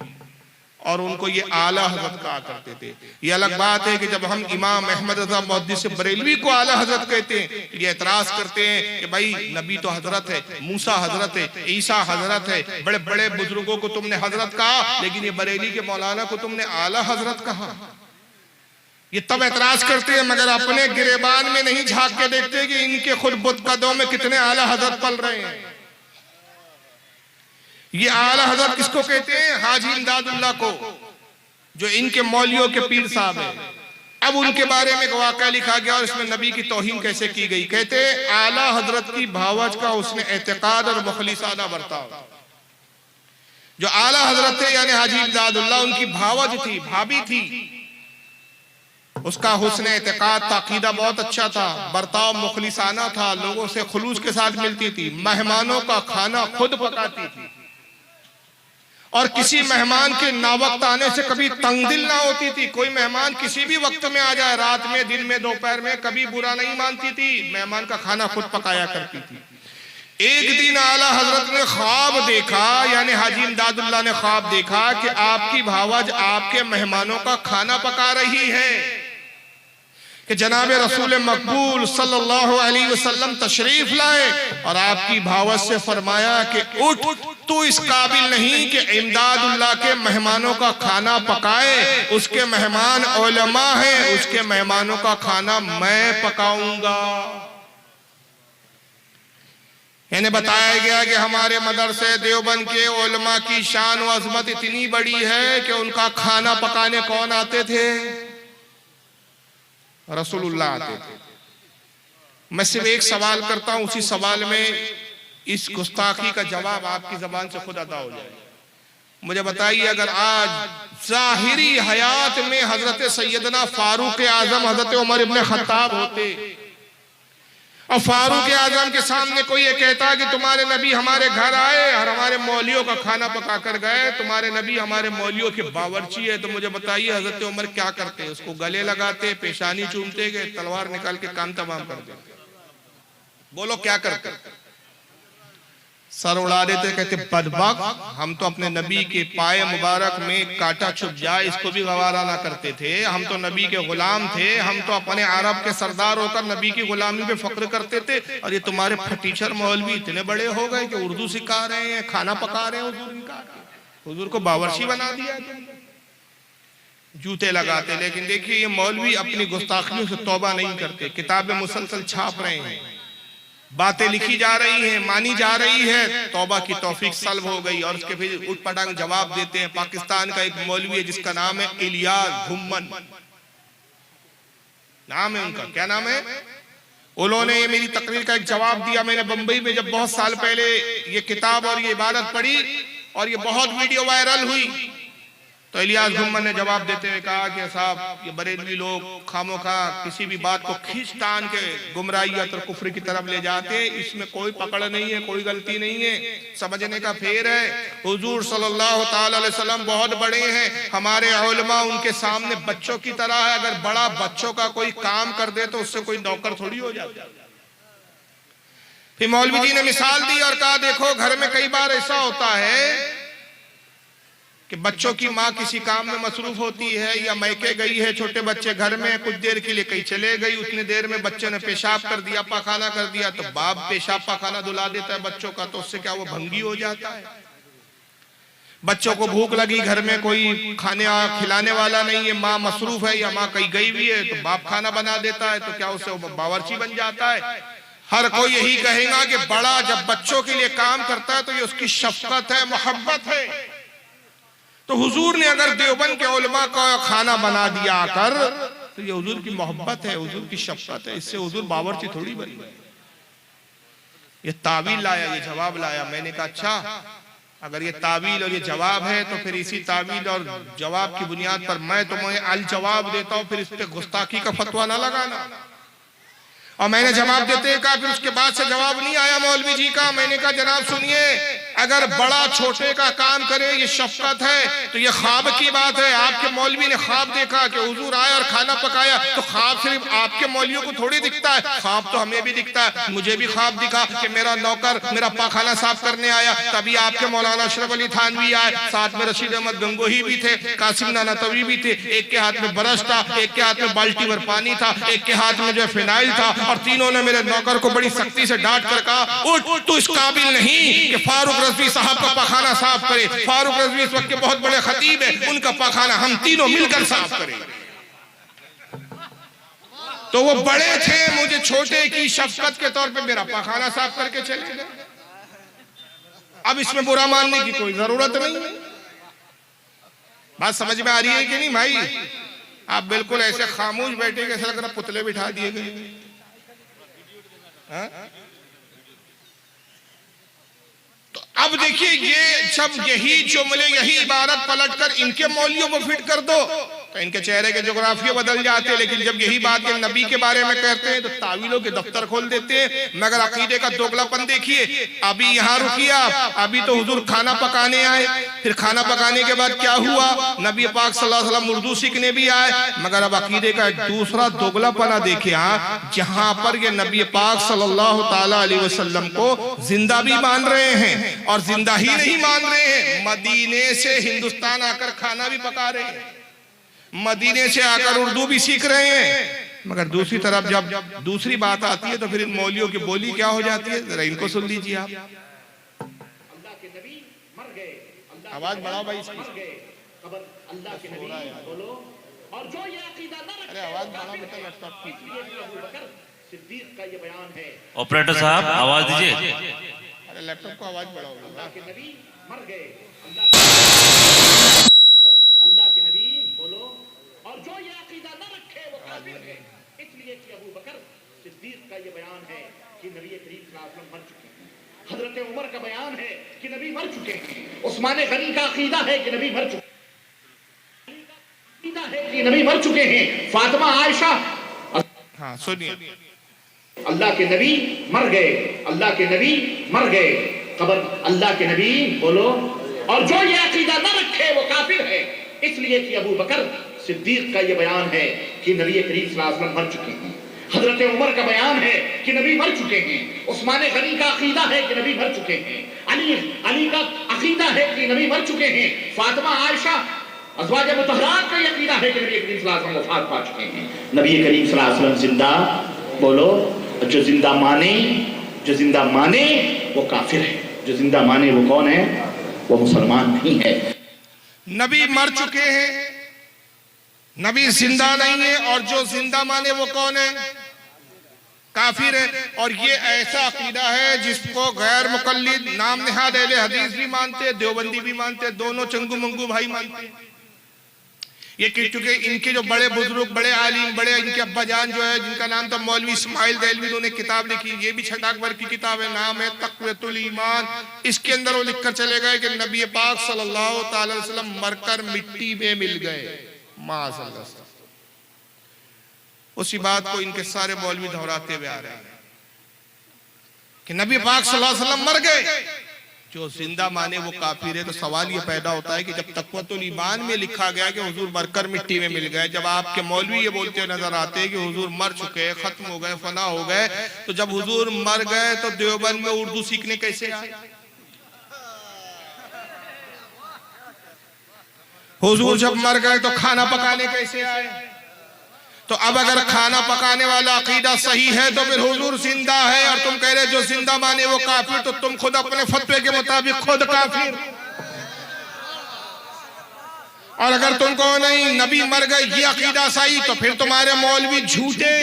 और उनको ये आला हजरत कहा करते थे। ये अलग बात है कि जब हम इमाम अहमद रज़ा मुहद्दिस बरेलवी को आला हजरत कहते हैं, ये एतराज करते हैं कि भाई नबी तो हजरत है, मूसा हजरत है, ईसा हजरत है, बड़े बड़े बुजुर्गों को तुमने हजरत कहा, लेकिन ये बरेली के मौलाना को तुमने आला हजरत कहा। ये तब एतराज करते हैं, मगर अपने गिरेबान में नहीं झांक के देखते कि इनके खुद बुत कदों में कितने आला हजरत पल रहे हैं। ये आला हजरत किसको कहते हैं? हाजी इमदादुल्लाह को, जो इनके मौलियों के पीर साहब हैं। अब उनके बारे में एक वाक़या लिखा गया और इसमें नबी की तौहीन कैसे की गई। कहते हैं आला हजरत की भावज का उसने एतकाद और मुखलिसाना बर्ताव। जो आला हजरत थे यानी हाजी इमदादुल्लाह, उनकी भावज थी, भाभी थी, उसका हुस्न एतकाद ताकीदा बहुत अच्छा था, बर्ताव मुखलिसाना था, लोगों से खुलूस के साथ मिलती थी, मेहमानों का खाना खुद पकाती थी, और किसी मेहमान के नावक्त आने से कभी तंगदिल ना होती थी। कोई मेहमान किसी भी वक्त में आ जाए, रात में, दिन में, दोपहर में, कभी बुरा नहीं मानती थी, मेहमान का खाना खुद पकाया करती थी। एक दिन आला हजरत ने ख्वाब देखा, यानी हाजी इमदादुल्लाह ने ख्वाब देखा कि आपकी भावज आपके मेहमानों का खाना पका रही है कि जनाब रसूल मकबूल सल्लल्लाहु अलैहि वसल्लम तशरीफ लाए, और आपकी भावज से फरमाया कि उठ, तू इस काबिल नहीं कि इमदादुल्लाह के मेहमानों का खाना पकाए, उसके मेहमान उलमा हैं, उसके मेहमानों का खाना मैं पकाऊंगा। इन्हें बताया गया कि हमारे मदरसे देवबंद के उलमा की शान व अजमत इतनी बड़ी है कि उनका खाना पकाने कौन आते थे? रसूलुल्लाह आते थे। मैं सिर्फ एक सवाल करता हूं, उसी सवाल में इस गुस्ताखी का जवाब आपकी जबान से खुद अदा हो जाए। मुझे बताइए, अगर आज जाहिरी हयात में हजरत सैयदना फारूक आजम हजरत उमर इब्न खत्ताब होते और फारूक आजम के सामने कोई ये कहता कि तुम्हारे नबी हमारे घर आए और हमारे मौलियों का खाना पका कर गए, तुम्हारे नबी हमारे मौलियों के बावर्ची है, तो मुझे बताइए हजरत उमर क्या करते? उसको गले लगाते, पेशानी चूमते, गए तलवार निकाल के काम तमाम कर देते? बोलो क्या करते? सर उड़ा देते, कहते बदबक, हम तो अपने नबी के पाए मुबारक में कांटा छुप जाए इसको भी गवारा ना करते थे, हम तो नबी के गुलाम थे, हम तो अपने अरब के सरदार होकर नबी की गुलामी पे फक्र करते थे, और ये तुम्हारे फटीचर मौलवी इतने बड़े हो गए कि उर्दू सिखा रहे हैं, खाना पका रहे हैं, हुजूर को बावर्ची बना दिया, जूते लगाते। लेकिन देखिए ये मौलवी अपनी गुस्ताखियों से तौबा नहीं करते, किताबें मुसलसल छाप रहे हैं, बातें लिखी जा रही हैं, मानी जा रही है, तौबा की तौफीक सल्ब हो गई, और उसके फिर उठ पटांग जवाब देते हैं। पाकिस्तान का एक मौलवी है जिसका नाम है इलियास घुम्मन, नाम है उनका, क्या नाम है? उन्होंने ये मेरी तकरीर का एक जवाब दिया। मैंने बंबई में जब बहुत साल पहले ये किताब और ये इबारत पढ़ी और ये बहुत वीडियो वायरल हुई, तो तो इलियास घुम्मन ने जवाब देते हुए कहा कि साहब ये बरेलवी लोग खामोखा किसी भी बात को खींच तान के गुमराहियत और कुफ्र की तरफ ले जाते हैं, इसमें कोई पकड़ नहीं है, कोई गलती नहीं है, समझने का फेर है। हुजूर सल्लल्लाहु ताला अलैहि वसल्लम बहुत बड़े हैं, हमारे उलमा उनके सामने बच्चों की तरह है। अगर बड़ा बच्चों का कोई काम कर दे तो उससे कोई नौकर थोड़ी हो जाता है। फिर मौलवी जी ने मिसाल दी और कहा देखो घर में कई बार ऐसा होता है कि बच्चों की माँ किसी काम में मसरूफ होती है या मैके गई है, छोटे बच्चे घर में कुछ देर के लिए कहीं चले गई, उतनी देर में बच्चे ने पेशाब कर दिया, पाखाना कर दिया, तो बाप पेशाब पाखाना धुला देता है बच्चों का, तो उससे क्या वो भंगी हो जाता है। बच्चों को भूख लगी, घर में कोई खाने खिलाने वाला नहीं है, माँ मसरूफ है या माँ कहीं गई हुई है, तो बाप खाना बना देता है, तो क्या उससे बावर्ची बन जाता है। हर कोई यही कहेगा कि बड़ा जब बच्चों के लिए काम करता है तो ये उसकी शफकत है, मोहब्बत है। तो हुजूर ने अगर देवबंद के उलमा का खाना बना दिया आकर, तो ये हुजूर की मोहब्बत है, हुजूर की शफकत है, इससे हुजूर बावर्ची थोड़ी बनी। ये तावील लाया, ये जवाब लाया। मैंने कहा अच्छा, अगर ये तावील और ये जवाब है तो फिर इसी तावील और जवाब की बुनियाद पर मैं तुम्हें अल जवाब देता हूं, फिर इस पे गुस्ताखी का फतवा ना लगाना। और मैंने जवाब देते कहा, फिर उसके बाद से जवाब नहीं आया मौलवी जी का। मैंने कहा जनाब सुनिए, अगर बड़ा छोटे का काम करे ये शफकत है, तो ये ख्वाब की बात है। आपके मौलवी ने ख्वाब देखा कि हुजूर आए और खाना पकाया, तो ख्वाब सिर्फ आपके मौलवियों को थोड़ी दिखता है, ख्वाब तो हमें भी दिखता है। मुझे भी ख्वाब दिखा कि मेरा नौकर मेरा पाखाना साफ करने आया, तभी आपके मौलाना अशरफ अली थानवी आए, साथ में रशीद अहमद गंगोही भी थे, कासिम नाना तवी भी थे। एक के हाथ में ब्रश था, एक के हाथ में बाल्टी भर पानी था, एक के हाथ में जो फिनाइल था, और तीनों ने मेरे नौकर को बड़ी सख्ती से डांट कर कहा, उठ, तू इस काबिल नहीं कि फारूक रज़वी साहब का पाखाना साफ करे। फारूक रज़वी इस वक्त के बहुत बड़े खतीब है, उनका पाखाना हम तीनों मिलकर साफ करें। तो वो बड़े थे, मुझे छोटे की शफकत के तौर पे मेरा पाखाना साफ करके चले गए। अब इसमें बुरा मानने की कोई जरूरत नहीं। बात समझ में आ रही है कि नहीं भाई? आप बिल्कुल ऐसे खामोश बैठे कि ऐसा लग रहा पुतले बिठा दिए गए। तो अब देखिए, ये जब यही जुमले यही इबारत पलटकर इनके मौलियों को फिट कर दो तो इनके चेहरे के जोग्राफिया बदल जाते हैं। लेकिन जब यही बात के नबी के बारे में कहते हैं तो तावीलों के दफ्तर खोल देते हैं। मगर अकीदे का दोगलापन देखिए। अभी यहाँ रुकिए आप, अभी तो हुजूर खाना पकाने आए, फिर खाना पकाने के बाद क्या हुआ, नबी पाक सल्लल्लाहु अलैहि वसल्लम उर्दू सीखने भी आए। मगर अब अकीदे का दूसरा दोगलापना देखिए, जहां पर ये नबी पाक सल्लल्लाहु ताला अलैहि वसल्लम को जिंदा भी मान रहे हैं और जिंदा ही नहीं मान रहे हैं, मदीने से हिंदुस्तान आकर खाना भी पका रहे हैं, मदीने से आकर उर्दू भी सीख रहे हैं। मगर दूसरी तरफ जब दूसरी बात आती है तो फिर इन मौलियों की बोली क्या हो जाती है, जरा इनको सुन लीजिए आप। अल्लाह के नबी मर गए, आवाज बढ़ाओ भाई इसकी। अल्लाह के नबी बोलो, और जो ये अकीदा न रखे, अरे आवाज बढ़ाओ बेटा, लैपटॉप की। अबू बकर सिद्दीक का ये बयान है। ऑपरेटर साहब आवाज दीजिए। अरे लैपटॉप को आवाज बढ़ाओ। अल्लाह के नबी मर गए, अल्लाह के नबी बोलो, और जो ये अकीदा न रखे वो काफिर है। इसलिए कि अबू बकर सिद्दीक का ये बयान है कि नबी करीम सल्लल्लाहु अलैहि वसल्लम मर चुके हैं। हजरत उमर का बयान है कि नबी मर चुके हैं। उस्मान गनी का अकीदा है कि नबी मर चुके है कि नबी मर चुके हैं। फातिमा आयशा, हाँ सुनिए, अल्लाह के नबी मर गए, अल्लाह के नबी मर गए, खबर अल्लाह के नबी बोलो, और जो ये अकीदा न रखे वो काफिर है। इसलिए कि अबू बकर सिद्दीक का ये बयान है कि नबी करीम सल्लल्लाहु अलैहि वसल्लम मर चुके हैं। हजरत उमर का बयान है कि नबी मर चुके हैं। उस्मान गनी का अकीदा है कि नबी मर चुके हैं। अली का अकीदा है कि नबी मर चुके हैं। फातिमा आयशा अज़वाज मुतहरात का अकीदा है कि नबी करीम सल्लल्लाहु अलैहि वसल्लम वफात पा चुके हैं। नबी करीम सल्लल्लाहु अलैहि वसल्लम जिंदा बोलो, जो जिंदा माने वो काफिर है, जो जिंदा माने वो कौन है, वो मुसलमान नहीं है। नबी मर चुके हैं, नबी जिंदा नहीं है, और जो जिंदा माने वो कौन है, काफिर है। और ये ऐसा अकीदा है जिसको गैर मुकल्लिद नाम निहाद अहले हदीस भी मानते, देवबंदी भी मानते, दोनों चंगू मंगू भाई मानते। ये कि चूंकि इनके जो बड़े बुजुर्ग, बड़े आलिम, बड़े इनके अब्बा जान जो है, जिनका नाम था मौलवी इस्माइल देलवी, उन्होंने किताब लिखी, ये भी 6 अकबर की किताब है, नाम है तक़वियतुल ईमान। इसके अंदर वो लिखकर चले गए कि नबी पाक सल्लल्लाहु अलैहि वसल्लम मरकर मिट्टी में मिल गए। माज़अल्लाह। उसी बात को इनके सारे मौलवी दोहराते हुए आ रहे हैं कि नबी पाक सल्लल्लाहु अलैहि वसल्लम मर गए। जो जिंदा माने वो काफिर है। तो सवाल ये पैदा होता है कि जब तक़वतुल ईमान में लिखा गया कि हुजूर मरकर मिट्टी में मिल गए, जब आपके मौलवी ये बोलते नजर आते हैं कि हुजूर मर चुके, खत्म हो गए, फना हो गए, तो जब हुजूर मर गए तो देवबंद में उर्दू सीखने कैसे आए? हुजूर जब मर गए तो खाना पकाने कैसे आए? तो अब अगर खाना पकाने वाला अकीदा सही है तो फिर हुजूर जिंदा है, और तुम कह रहे जो जिंदा माने वो काफिर, तो तुम खुद अपने फतवे के मुताबिक खुद काफिर। और अगर तुमको नहीं नबी मर गए ये अकीदा सही, तो फिर तुम्हारे मौलवी झूठे,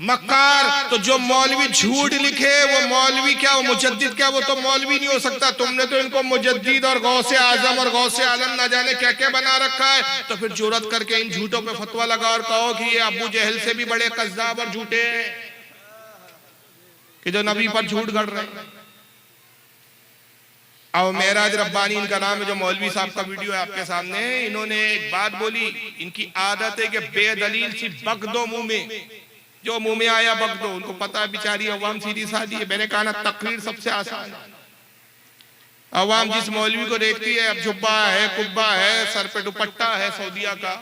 मक्कार। तो जो मौलवी झूठ लिखे वो मौलवी क्या, वो मुजद्दिद क्या, वो तो मौलवी नहीं हो सकता। तुमने तो इनको मुजद्दिद और गौसे आजम और गौसे आलम ना जाने क्या क्या बना रखा है। तो फिर जुर्रत करके इन झूठों पे फतवा लगा और कहो कि ये अबू जहल से भी बड़े कज़्ज़ाब और झूठे हैं कि जो नबी पर झूठ गढ़ रहे हैं। अब मेराज रब्बानी इनका नाम है, जो मौलवी साहब का वीडियो है आपके सामने, इन्होंने एक बात बोली। इनकी आदत है कि बेदलील सी बक दो मुंह में, जो मुंह में आया बक दो। उनको पता है बेचारी अवाम सीधी सादी है। मैंने कहा ना तकरीर सबसे आसान है। अवाम जिस मौलवी को देखती है, अब जुब्बा है, कुब्बा है, सर पे दुपट्टा है सऊदिया का,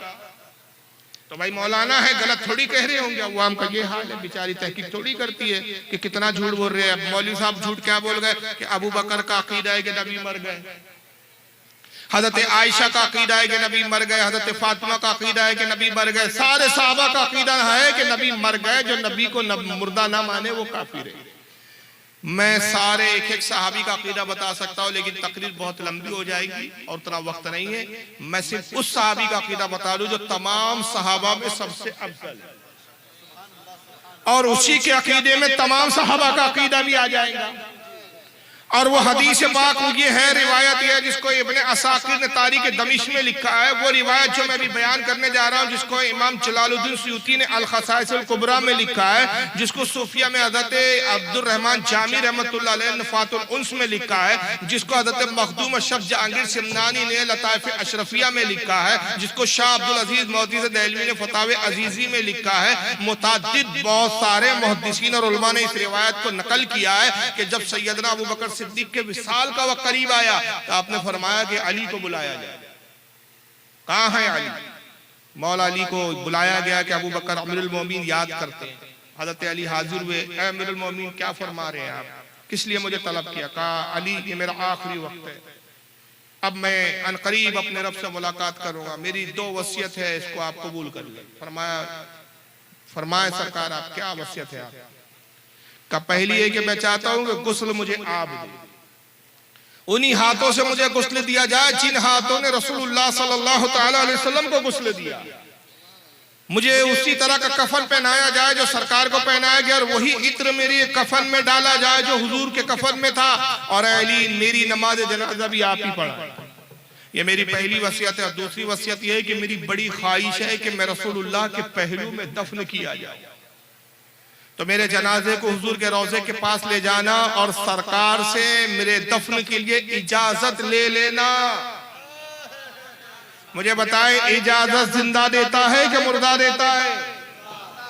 तो भाई मौलाना है, गलत थोड़ी कह रहे होंगे। अवाम का ये हाल है, बेचारी तहकीक थोड़ी करती है कि कितना झूठ बोल रहे हैं। मौलवी साहब झूठ क्या बोल गए कि अबू बकर का अकीदा है कि नबी मर गए, हजरत आयशा का अकीदा है कि नबी मर गए, हजरत फातिमा का अकीदा है कि नबी मर गए, सारे सहाबा का अकीदा है कि नबी मर गए। जो नबी को मुर्दा ना माने वो काफिर है। मैं सारे एक एक सहाबी का अकीदा बता सकता हूँ, लेकिन तकरीर बहुत लंबी हो जाएगी और उतना वक्त नहीं है। मैं सिर्फ उस सहाबी का अकीदा बता दूं जो तमाम सहाबा में सबसे अफजल है, और उसी के अकीदे में तमाम सहाबा का अकीदा भी आ जाएगा। और वो हदीस पाक ये है, रिवायत ये है जिसको इब्ने असाकिर ने तारीख दमिश्क में लिखा है। वो रिवायत जो मैं अभी बयान करने जा रहा हूँ, जिसको इमाम जलालुद्दीन सुयूती ने अल खसाइस अल कुबरा में लिखा है, जिसको सूफिया में हज़रत अब्दुर रहमान जामी रहमतुल्लाह अलैह नफ़ातुल उन्स में लिखा है, जिसको हज़रत मखदूम अशरफ जहांगीर सिमनानी ने लताइफ अशरफिया में लिखा है, जिसको शाह अब्दुल अजीज मौदूद देहलवी ने फतावे अजीजी में लिखा है। मुतअद्दिद बहुत सारे मुहद्दिसीन और उलमा ने इस रिवायत को नकल किया है कि जब सैयदना अबू बकर सिद्दीक के विसाल का वक्त करीब आया तो आपने फरमाया कि अली को बुलाया जाए। कहाँ है अली? मौला अली को बुलाया गया कि अबू बकर अमीरुल मोमिनीन याद करते हैं। हजरत अली हाजिर हुए, ऐ अमीरुल मोमिनीन क्या फरमा रहे हैं आप, किस लिए मुझे तलब किया? कहा अली ये मेरा आखिरी वक्त है, अब मैं अनकरीब अपने रब से मुलाकात करूंगा, मेरी 2 वसीयत है, इसको आप कबूल कर लें। फरमाया सरकार आप क्या वसीयत है? आप का पहली है कि मैं चाहता हूं कि गुस्ल मुझे आप दे, उन्हीं हाथों से मुझे गुस्ल दिया जाए जिन हाथों ने रसूलुल्लाह सल्लल्लाहु तआला अलैहि वसल्लम को गुस्ल दिया। मुझे उसी तरह का कफन पहनाया जाए जो सरकार को पहनाया गया, और वही इत्र मेरी कफन में डाला जाए जो हुजूर के कफन में था, और अली मेरी नमाज जनाजा भी आप ही पढ़ा। ये मेरी पहली वसीयत है। और दूसरी वसीयत यह है कि मेरी बड़ी ख्वाहिश है कि मैं रसूलुल्लाह के पहलू में दफन किया जाए, तो मेरे जनाजे को हुजूर के रोजे के पास ले जाना और सरकार से मेरे दफन के लिए इजाजत ले लेना। मुझे बताए इजाजत जिंदा देता है कि मुर्दा देता है?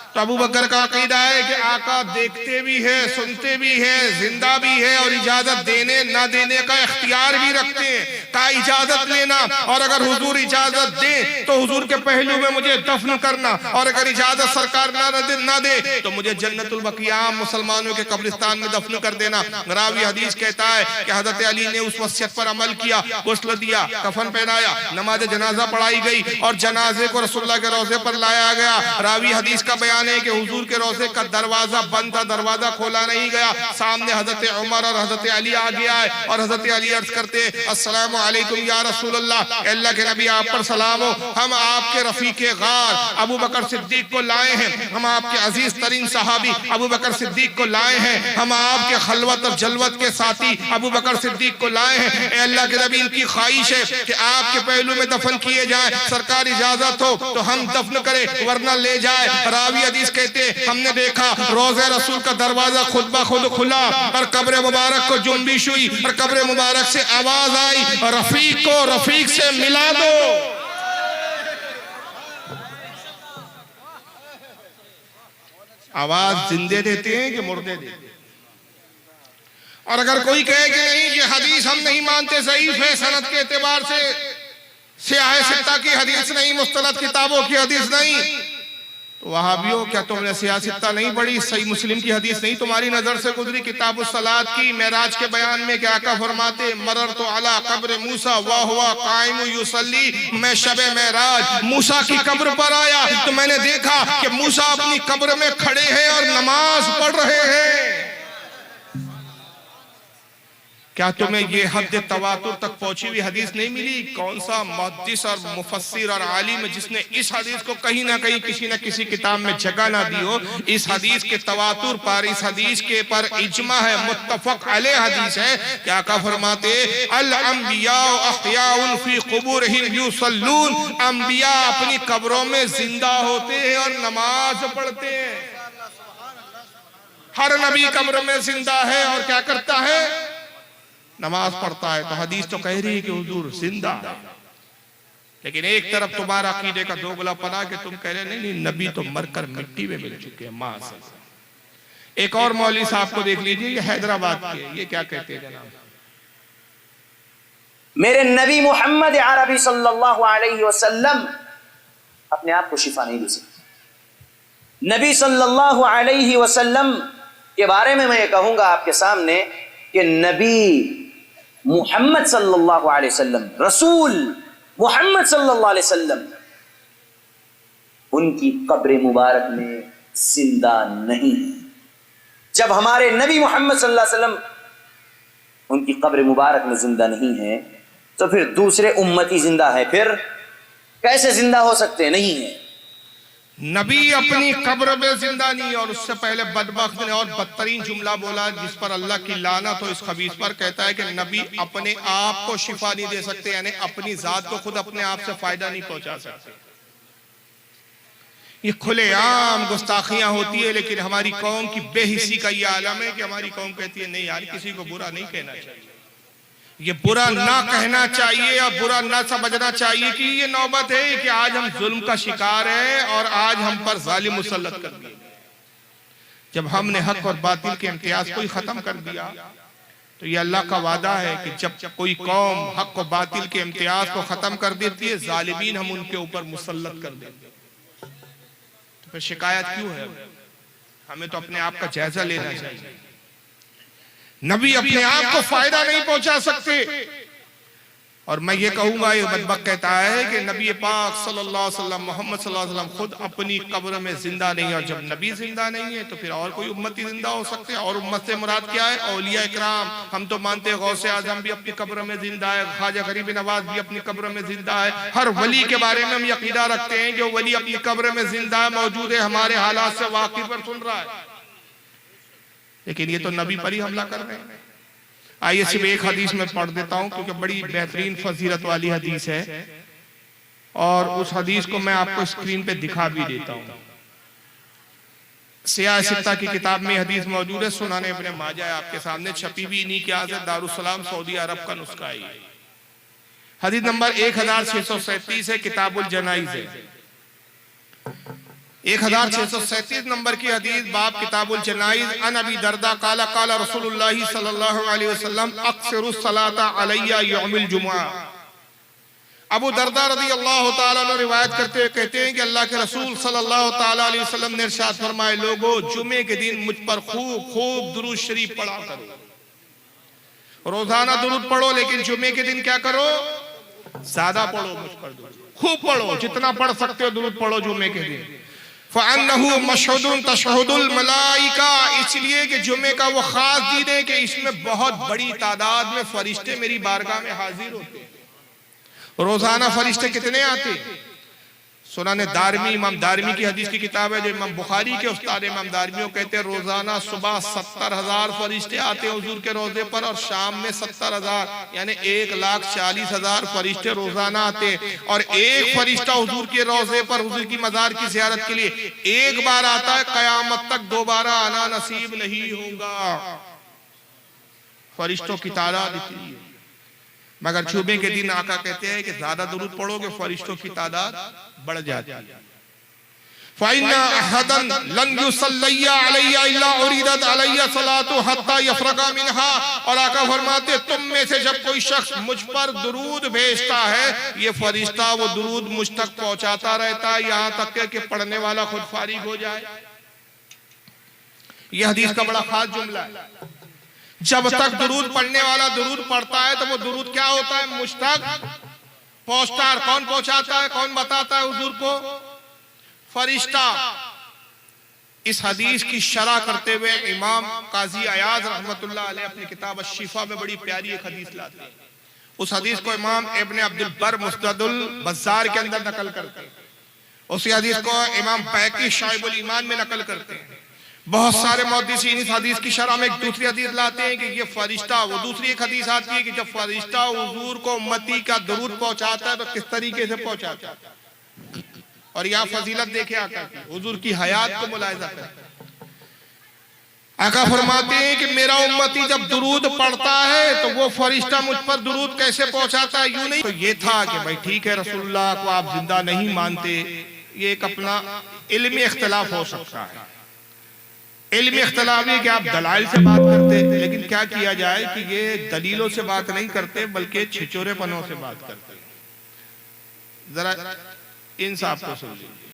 तो अबू बकर का अकीदा है कि आका देखते भी है, सुनते भी है, जिंदा भी है, और इजाजत देने ना देने का इख्तियार भी रखते हैं। का इजाजत लेना, और अगर हुजूर इजाजत दे तो हुजूर के पहलू में मुझे दफन करना, और अगर इजाजत सरकार ना दे तो मुझे जन्नतुल बकिया मुसलमानों के कब्रिस्तान में दफन कर देना। रावी हदीस कहता है कि हजरत अली ने उस वसीयत पर अमल किया, गुस्ल दिया, कफन पहनाया, नमाज जनाजा पढ़ाई गई और जनाजे को रसूलुल्लाह के रोजे पर लाया गया। रावी हदीस का बयान बयान है कि हुजूर के रोज़े का दरवाजा बंद था, दरवाजा खोला नहीं गया। सामने हजरत उमर और हजरत अली आ गया है और हजरत अली अर्ज करते अस्सलामु अलैकुम या रसूल अल्लाह, अल्लाह के नबी आप पर सलाम हो, हम आपके रफीके गार अबू बकर सिद्दीक को लाए हैं, हम आपके अजीज तरीन सहाबी अबू बकर सिद्दीक को लाए हैं, हम आपके खलवत और जलवत के साथी अबू बकर सिद्दीक को लाए हैं। अल्लाह के नबी इनकी ख्वाहिश है कि आपके पहलू में दफन किए जाए, सरकार इजाजत हो तो हम दफन करें वरना ले जाए। रावी हदीस कहते हमने देखा रोज़े रसूल का दरवाजा खुद ब खुद खुला और कब्र मुबारक को जुम्बिश हुई और कब्र मुबारक से आवाज आई रफीक को रफीक से मिला दो। आवाज जिंदे देते हैं कि मुर्दे देते हैं? और अगर कोई कहे कि नहीं ये हदीस हम नहीं मानते, ज़ईफ है सनद के एतबार से, सियाह सित्ता की हदीस नहीं, मुस्तनद किताबों की हदीस नहीं, तो वहाबियों क्या तुमने सियाह सित्ता नहीं पढ़ी? सही मुस्लिम की हदीस नहीं तुम्हारी नजर से गुजरी? किताबुस सलात की मेराज के बयान में क्या का फरमाते मरर तो अला कब्र मूसा वाह हुआ कायम युसल्ली, मैं शबे मेराज मूसा की कब्र पर आया तो मैंने देखा कि मूसा अपनी कब्र में खड़े हैं और नमाज पढ़ रहे हैं। क्या तुम्हें ये हद तवातुर तक पहुंची हुई हदीस नहीं मिली? कौन सा मुहद्दिस और मुफस्सिर और आलिम जिसने इस हदीस को कहीं ना कहीं किसी न किसी किताब में जगह ना दी हो? इस हदीस के तवातुर पर, इस हदीस के पर इज्मा है, मुत्तफक अलैह हदीस है। क्या का फरमाते अल अंबिया अहयाउन फी कुबूरिहिम युसल्लून, अंबिया अपनी कब्रों में जिंदा होते हैं और नमाज पढ़ते हैं। हर नबी कब्र में जिंदा है और क्या करता है? नमाज पढ़ता है। तो हदीस तो कह रही है कि हुजूर जिंदा है, लेकिन एक तरफ तुम्हारा अकीदे का दोगलापना कि तुम कह रहे नहीं नहीं नबी तो मरकर मिट्टी में मिल चुके हैं मां से। एक और मौलवी साहब को देख लीजिए, ये हैदराबाद के, ये क्या कहते हैं जनाब? मेरे नबी मोहम्मद अरबी सल्लल्लाहु अलैहि वसल्लम अपने आप को शिफा नहीं दे सकते। नबी सल्लल्लाहु अलैहि वसल्लम के बारे में मैं कहूंगा आपके सामने कि नबी मोहम्मद सल्लल्लाहु अलैहि वसल्लम, रसूल मोहम्मद सल्लल्लाहु अलैहि वसल्लम, उनकी कब्र मुबारक में जिंदा नहीं है। जब हमारे नबी मोहम्मद सल्लल्लाहु अलैहि वसल्लम उनकी कब्र मुबारक में जिंदा नहीं है तो फिर दूसरे उम्मती जिंदा है, फिर कैसे जिंदा हो सकते? नहीं है। नबी अपनी कब्र में जिंदा नहीं। और उससे पहले बदबख्त ने और बदतरीन जुमला बोला जिस पर अल्लाह की लानत हो इस खबीस पर, कहता है कि नबी अपने आप को शिफा नहीं दे सकते, यानी अपनी जात को खुद अपने आप से फायदा नहीं पहुंचा सकते। ये खुलेआम गुस्ताखियां होती है, लेकिन हमारी कौम की बेहिसी का ये आलम है कि हमारी कौम कहती है नहीं यार किसी को बुरा नहीं कहना चाहिए, ये बुरा ना कहना चाहिए और बुरा ना समझना चाहिए कि ये नौबत है कि आज हम जुल्म का शिकार है और आज हम पर जालिम मुसल्लत कर दिए। जब हमने हक और बातिल के इम्तियाज को ही खत्म कर दिया तो ये अल्लाह का वादा है कि जब कोई कौम हक और बातिल के इम्तियाज को खत्म कर देती है, जालिमीन हम उनके ऊपर मुसल्लत कर देते हैं। तो फिर शिकायत क्यों है? हमें तो अपने आप का जायजा लेना चाहिए। नबी अपने आप को फायदा नहीं पहुंचा सकते। और मैं ये कहूंगा, ये बदबख्त कहता है कि नबी पाक सल्लल्लाहु अलैहि वसल्लम मोहम्मद सल्लल्लाहु अलैहि वसल्लम खुद अपनी कब्र में जिंदा नहीं है। और जब नबी जिंदा नहीं है तो फिर और कोई उम्मती जिंदा हो सकते हैं। और उम्मत से मुराद क्या है? औलिया इकराम। हम तो मानते हैं गौसे आजम भी अपनी कब्र में जिंदा है, ख्वाजा गरीब नवाज भी अपनी कब्र में जिंदा है। हर वली के बारे में हम ये अकीदा रखते हैं कि वली अपनी कब्र में जिंदा है, मौजूद है, हमारे हालात से वाकिफ और सुन रहा है। लेकिन ये तो नबी पर ही हमला कर रहे हैं। आइए सिर्फ एक हदीस में पढ़ देता हूं क्योंकि बड़ी बेहतरीन फजीलत वाली हदीस है और उस हदीस को मैं आपको स्क्रीन पे दिखा भी देता हूं। सियाह सित्ता की किताब में हदीस मौजूद है, सुनाने इब्ने माजा आपके सामने छपी भी इन्हीं की आज़त दारुस्सलाम सऊदी अरब का नुस्खा है। हदीस नंबर 1637 है, किताबुल जनाइज है। 1637 नंबर की हदीस, बाब किताबुल जनाइज। अन अबी दरदा काला काला रसूलुल्लाह सल्लल्लाहु अलैहि वसल्लम अक्सरुस सलाता अलैया यौमुल जुमुआ। अबू दरदा रज़ी अल्लाह ताला अन्हु रिवायत करते हुए कहते हैं कि अल्लाह के रसूल सल्लल्लाहु ताला अलैहि वसल्लम ने इरशाद फरमाए, लोगों जुमे के दिन मुझ पर खूब खूब दुरूद शरीफ पढ़ा करो। रोजाना दुरूद पढ़ो, लेकिन जुमे के दिन क्या करो? ज्यादा पढ़ो, मुझ पर खूब पढ़ो, जितना पढ़ सकते हो दुरूद पढ़ो जुमे के दिन। फ़अन्नहु मशहुदुन तशहुदुल मलाइका, इसलिए कि जुमे का वो खास दिन है कि इसमें बहुत बड़ी तादाद में फरिश्ते मेरी बारगाह में हाजिर होते हैं। रोजाना फरिश्ते कितने आते हैं? सुनाने दारमी, इमाम दारमी की हदीस की किताब है, जो इमाम बुखारी के उस्ताद इमाम दारमी कहते हैं रोजाना सुबह 70,000 फरिश्ते आते हैं हुजूर के रोजे पर, और शाम में 70,000 यानी 1,40,000 फरिश्ते रोजाना आते हैं। और एक फरिश्ता हुजूर के रोजे पर हुजूर की मजार की ज़ियारत के लिए एक बार आता है, कयामत तक दोबारा आना नसीब नहीं होगा। फरिश्तों की तादाद इतनी है, मगर जुमे के दिन आका कहते हैं कि ज्यादा दुरूद पढ़ोगे फरिश्तों की तादाद बढ़ जाती है। फ़इन्ना अहदन लन युसल्लिया अलैया इल्ला उरिदत अलैया सलातु हत्ता यफरगा मिनहा, और आका फरमाते तुम में से जब कोई शख्स मुझ पर दुरूद भेजता है, ये फरिश्ता वो दुरूद मुझ तक पहुंचाता रहता है यहां तक कि पढ़ने वाला खुद फारिग हो जाए। यह हदीस का बड़ा खास जुमला है। जब तक दुरूद पढ़ने वाला दुरूद पढ़ता है तो वो दुरूद क्या होता है? मुझ तक पहुंचता है। कौन पहुंचाता है, कौन बताता है हुजूर को? फरिश्ता। इस हदीस की शरह करते हुए इमाम काजी अयाज रहमतुल्लाह अलैह अपनी किताब अश-शिफा में बड़ी प्यारी एक हदीस लाते हैं। उस हदीस को इमाम इब्न अब्दुल बर मुस्नदुल बज़्ज़ार के अंदर नकल करते हैं। उसी हदीस को इमाम बैकी शाइबुल ईमान में नकल करते हैं। बहुत सारे मुहद्दिसीन इस हदीस की शरह में एक दूसरी हदीस लाते हैं कि ये फरिश्ता, वो दूसरी एक हदीस आती है कि जब फरिश्ता हुजूर को उम्मती का दुरूद पहुंचाता है तो किस तरीके से पहुंचाता है। और यहाँ फजीलत देखे आका की, हुजूर की हयात को मुलाहिजा करें। आका फरमाते हैं कि मेरा उम्मती जब दुरूद पढ़ता है तो वो फरिश्ता मुझ पर दुरूद कैसे पहुंचाता है? यूं नहीं। तो ये था कि भाई ठीक है, रसूलुल्लाह को आप जिंदा नहीं मानते, ये एक अपना इल्मी इख्तिलाफ हो सकता है। इल्मी इख्तिलाफ है कि आप दलाइल से बात करते, लेकिन क्या किया जाए कि ये दलीलों से बात नहीं करते बल्कि छिचोरेपनों से बात करते। जरा इंसाफ को समझिए।